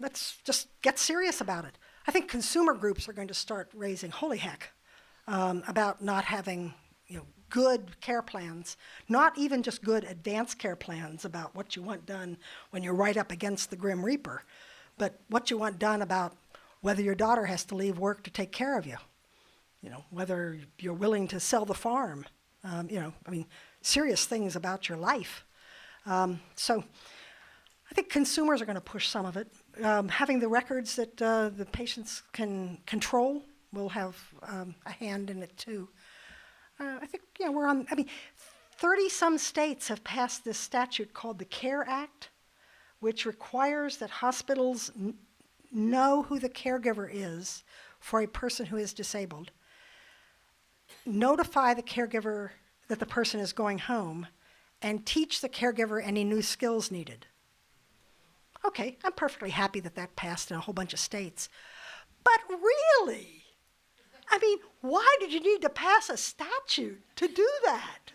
let's just get serious about it. I think consumer groups are going to start raising holy heck about not having, good care plans, not even just good advanced care plans about what you want done when you're right up against the Grim Reaper, but what you want done about whether your daughter has to leave work to take care of you, whether you're willing to sell the farm, serious things about your life. So I think consumers are going to push some of it. Having the records that the patients can control will have a hand in it too. I think, we're on, 30-some states have passed this statute called the CARE Act, which requires that hospitals know who the caregiver is for a person who is disabled, notify the caregiver that the person is going home, and teach the caregiver any new skills needed. Okay, I'm perfectly happy that that passed in a whole bunch of states. But really? Why did you need to pass a statute to do that?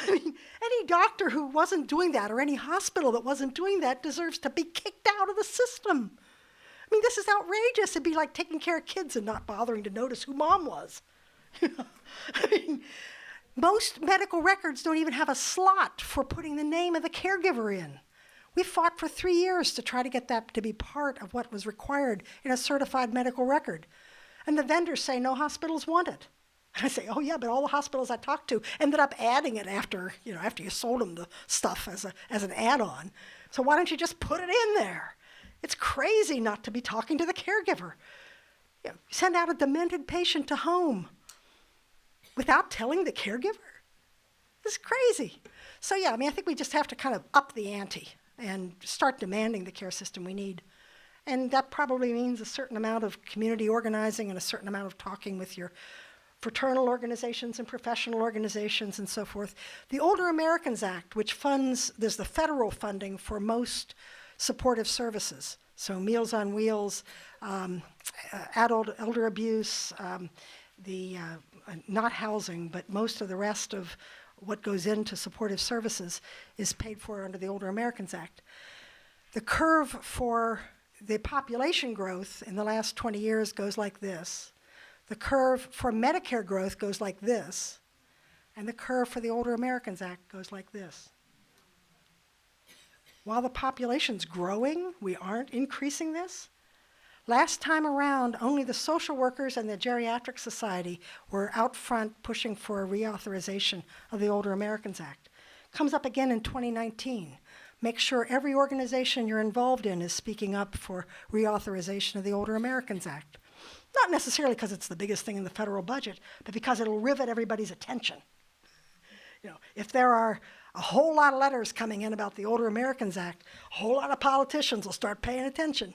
Any doctor who wasn't doing that or any hospital that wasn't doing that deserves to be kicked out of the system. This is outrageous. It'd be like taking care of kids and not bothering to notice who mom was. Most medical records don't even have a slot for putting the name of the caregiver in. We fought for 3 years to try to get that to be part of what was required in a certified medical record. And the vendors say no hospitals want it. And I say, oh yeah, but all the hospitals I talked to ended up adding it after you sold them the stuff as an add-on. So why don't you just put it in there? It's crazy not to be talking to the caregiver. Send out a demented patient to home without telling the caregiver? This is crazy. So yeah, I mean, I think we just have to kind of up the ante and start demanding the care system we need. And that probably means a certain amount of community organizing and a certain amount of talking with your fraternal organizations and professional organizations and so forth. The Older Americans Act, which funds, there's the federal funding for most supportive services. So Meals on Wheels, adult elder abuse, not housing, but most of the rest of what goes into supportive services is paid for under the Older Americans Act. The curve for the population growth in the last 20 years goes like this. The curve for Medicare growth goes like this, and the curve for the Older Americans Act goes like this. While the population's growing, we aren't increasing this. Last time around, only the social workers and the Geriatric Society were out front pushing for a reauthorization of the Older Americans Act. Comes up again in 2019. Make sure every organization you're involved in is speaking up for reauthorization of the Older Americans Act. Not necessarily because it's the biggest thing in the federal budget, but because it'll rivet everybody's attention. You know, if there are a whole lot of letters coming in about the Older Americans Act, a whole lot of politicians will start paying attention.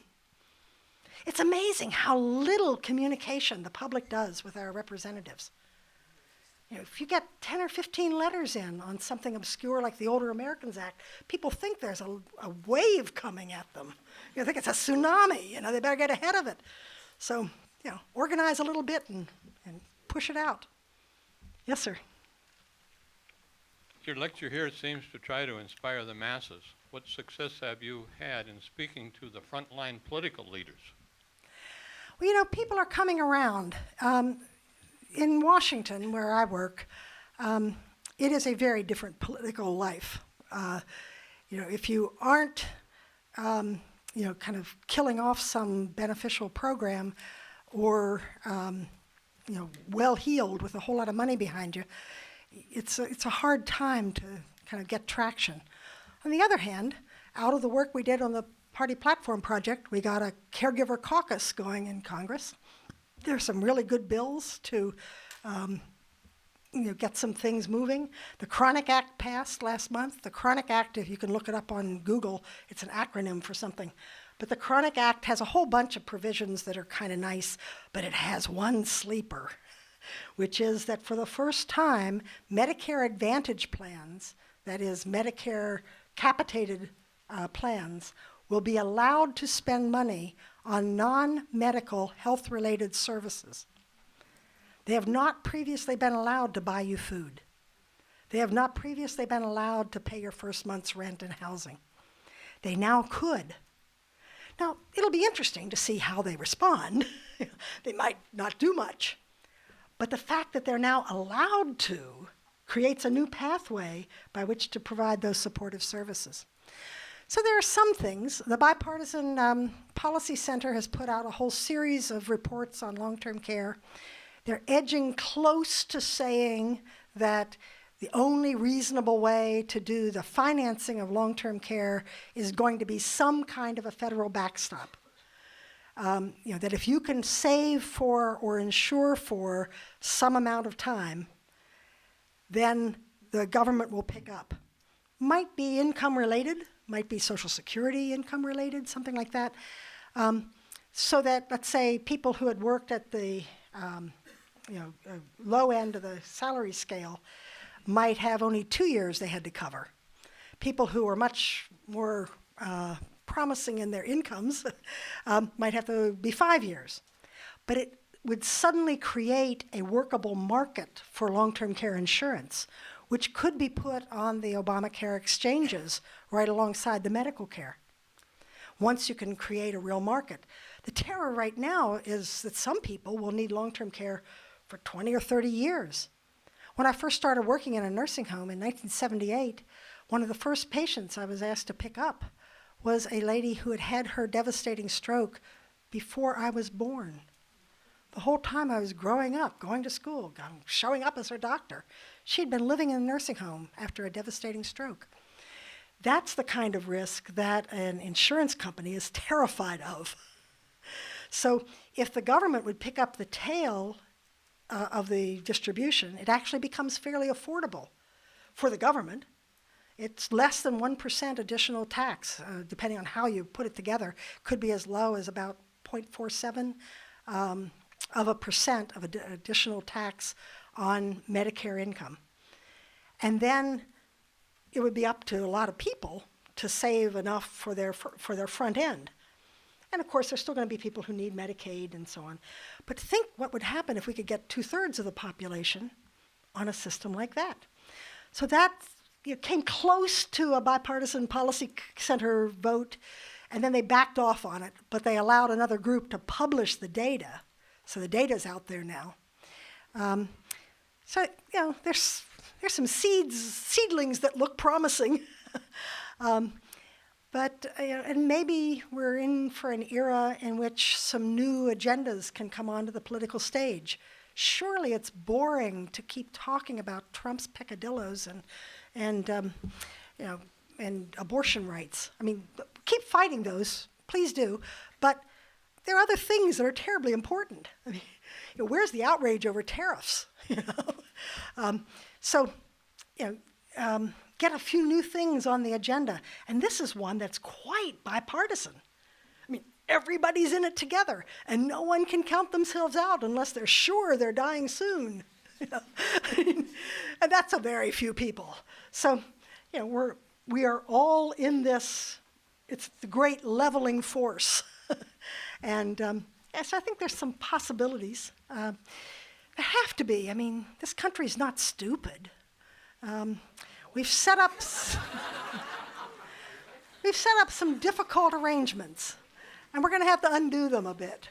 It's amazing how little communication the public does with our representatives. You know, if you get 10 or 15 letters in on something obscure like the Older Americans Act, people think there's a wave coming at them. You think it's a tsunami, you know, they better get ahead of it. So, you know, organize a little bit and push it out. Yes, sir. Your lecture here seems to try to inspire the masses. What success have you had in speaking to the frontline political leaders? Well, you know, people are coming around. In Washington, where I work, it is a very different political life. You know, if you aren't, you know, kind of killing off some beneficial program or, you know, well-heeled with a whole lot of money behind you, it's a hard time to kind of get traction. On the other hand, out of the work we did on the Party Platform Project, we got a caregiver caucus going in Congress. There are some really good bills to you know, get some things moving. The Chronic Act passed last month. The Chronic Act, if you can look it up on Google, it's an acronym for something. But the Chronic Act has a whole bunch of provisions that are kind of nice, but it has one sleeper, which is that for the first time, Medicare Advantage plans, that is Medicare capitated plans, will be allowed to spend money on non-medical health-related services. They have not previously been allowed to buy you food. They have not previously been allowed to pay your first month's rent and housing. They now could. Now, it'll be interesting to see how they respond. They might not do much. But the fact that they're now allowed to creates a new pathway by which to provide those supportive services. So there are some things. The Bipartisan Policy Center has put out a whole series of reports on long-term care. They're edging close to saying that the only reasonable way to do the financing of long-term care is going to be some kind of a federal backstop. You know, that if you can save for or insure for some amount of time, then the government will pick up. Might be income related, might be Social Security income related, something like that. So that, let's say, people who had worked at the low end of the salary scale might have only 2 years they had to cover. People who are much more promising in their incomes might have to be 5 years. But it would suddenly create a workable market for long-term care insurance, which could be put on the Obamacare exchanges right alongside the medical care. Once you can create a real market. The terror right now is that some people will need long-term care for 20 or 30 years. When I first started working in a nursing home in 1978, one of the first patients I was asked to pick up was a lady who had had her devastating stroke before I was born. The whole time I was growing up, going to school, showing up as her doctor, she'd been living in a nursing home after a devastating stroke. That's the kind of risk that an insurance company is terrified of. So if the government would pick up the tail of the distribution, it actually becomes fairly affordable for the government, It's less than 1% additional tax, depending on how you put it together. Could be as low as about 0.47 of a percent of additional tax on Medicare income. And then it would be up to a lot of people to save enough for their front end. And of course, there's still going to be people who need Medicaid and so on. But think what would happen if we could get 2/3 of the population on a system like that. So that came close to a bipartisan policy center vote, and then they backed off on it, but they allowed another group to publish the data. So the data's out there now. So there's some seedlings that look promising. But and maybe we're in for an era in which some new agendas can come onto the political stage. Surely it's boring to keep talking about Trump's peccadillos and abortion rights. I mean, keep fighting those, please do. But there are other things that are terribly important. I mean, where's the outrage over tariffs? Get a few new things on the agenda. And this is one that's quite bipartisan. I mean, everybody's in it together, and no one can count themselves out unless they're sure they're dying soon. And that's a very few people. So, we are all in this. It's the great leveling force. And so I think there's some possibilities. There have to be. I mean, this country's not stupid. We've set up some difficult arrangements, and we're going to have to undo them a bit.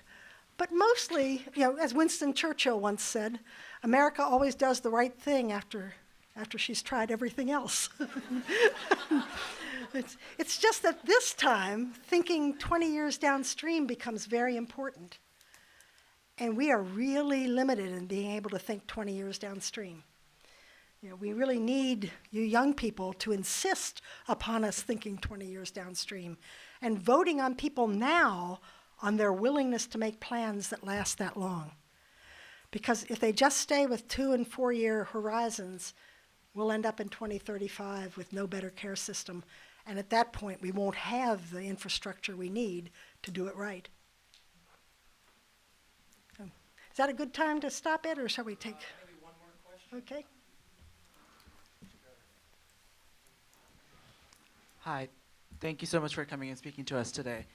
But mostly, as Winston Churchill once said, America always does the right thing after she's tried everything else. It's just that this time, thinking 20 years downstream becomes very important. And we are really limited in being able to think 20 years downstream. We really need you young people to insist upon us thinking 20 years downstream and voting on people now on their willingness to make plans that last that long. Because if they just stay with 2- and 4-year horizons, we'll end up in 2035 with no better care system. And at that point, we won't have the infrastructure we need to do it right. Is that a good time to stop it, or shall we take? Maybe one more question. Okay. Hi, thank you so much for coming and speaking to us today.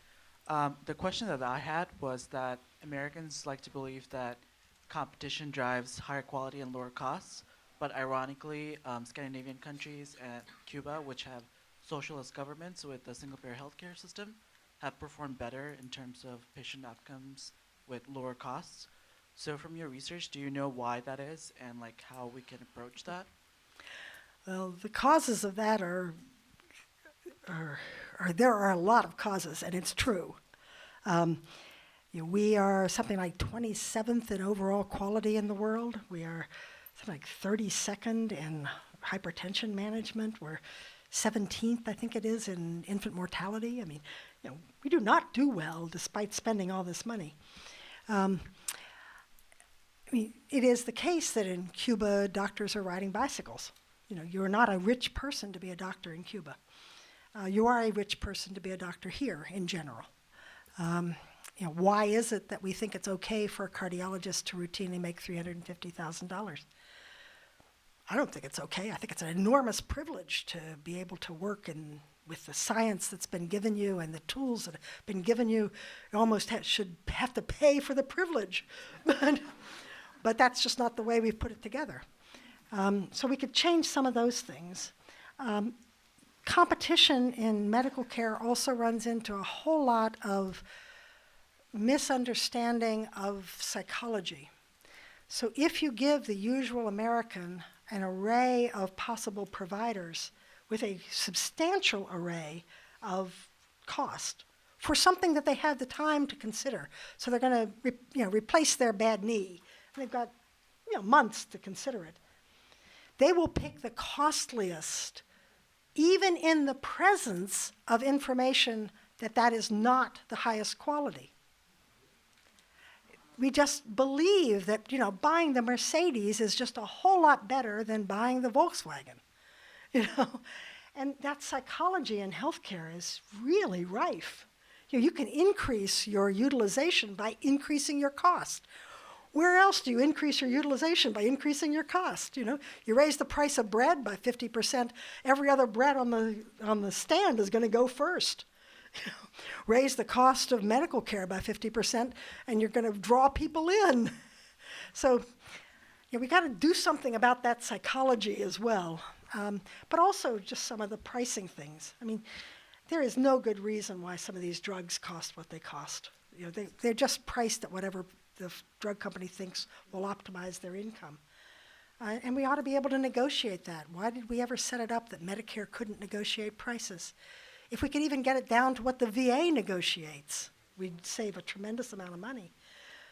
The question that I had was that Americans like to believe that competition drives higher quality and lower costs, but ironically, Scandinavian countries and Cuba, which have socialist governments with a single-payer healthcare system, have performed better in terms of patient outcomes with lower costs. So from your research, do you know why that is and how we can approach that? Well, the causes of that are there are a lot of causes, and it's true. We are something like 27th in overall quality in the world. We are something like 32nd in hypertension management. We're 17th, I think it is, in infant mortality. I mean, we do not do well despite spending all this money. It is the case that in Cuba, doctors are riding bicycles. You're not a rich person to be a doctor in Cuba. You are a rich person to be a doctor here in general. Why is it that we think it's okay for a cardiologist to routinely make $350,000? I don't think it's okay. I think it's an enormous privilege to be able to work with the science that's been given you and the tools that have been given you. You almost should have to pay for the privilege. But that's just not the way we've put it together. So we could change some of those things. Competition in medical care also runs into a whole lot of misunderstanding of psychology. So if you give the usual American an array of possible providers with a substantial array of cost for something that they have the time to consider, so they're going to replace their bad knee, and they've got months to consider it, they will pick the costliest, even in the presence of information that is not the highest quality. We just believe that, buying the Mercedes is just a whole lot better than buying the Volkswagen, And that psychology in healthcare is really rife. You can increase your utilization by increasing your cost. Where else do you increase your utilization? By increasing your cost. You raise the price of bread by 50%. Every other bread on the stand is going to go first. Raise the cost of medical care by 50%, and you're going to draw people in. So, we got to do something about that psychology as well. But also just some of the pricing things. I mean, there is no good reason why some of these drugs cost what they cost. They're just priced at whatever the drug company thinks will optimize their income. And we ought to be able to negotiate that. Why did we ever set it up that Medicare couldn't negotiate prices? If we could even get it down to what the VA negotiates, we'd save a tremendous amount of money.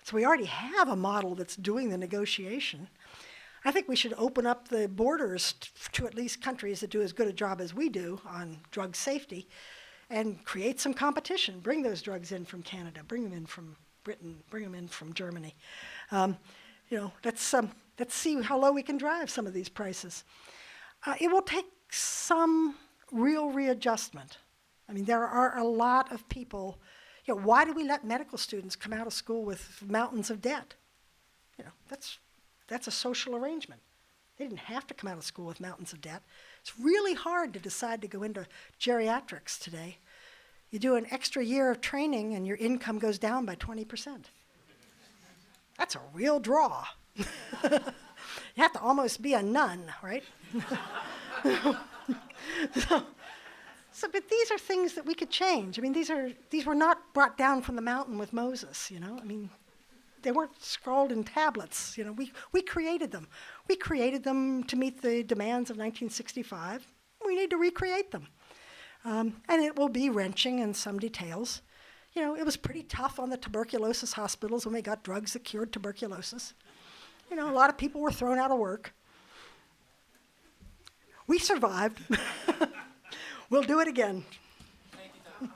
So we already have a model that's doing the negotiation. I think we should open up the borders to at least countries that do as good a job as we do on drug safety and create some competition. Bring those drugs in from Canada, bring them in from Britain, bring them in from Germany. Let's see how low we can drive some of these prices. It will take some real readjustment. I mean, there are a lot of people. Why do we let medical students come out of school with mountains of debt? That's a social arrangement. They didn't have to come out of school with mountains of debt. It's really hard to decide to go into geriatrics today. You do an extra year of training and your income goes down by 20%. That's a real draw. You have to almost be a nun, right? But these are things that we could change. I mean, these were not brought down from the mountain with Moses, I mean, they weren't scrawled in tablets. We created them. We created them to meet the demands of 1965. We need to recreate them. And it will be wrenching in some details. It was pretty tough on the tuberculosis hospitals when they got drugs that cured tuberculosis. A lot of people were thrown out of work. We survived. We'll do it again. Thank you, Tom.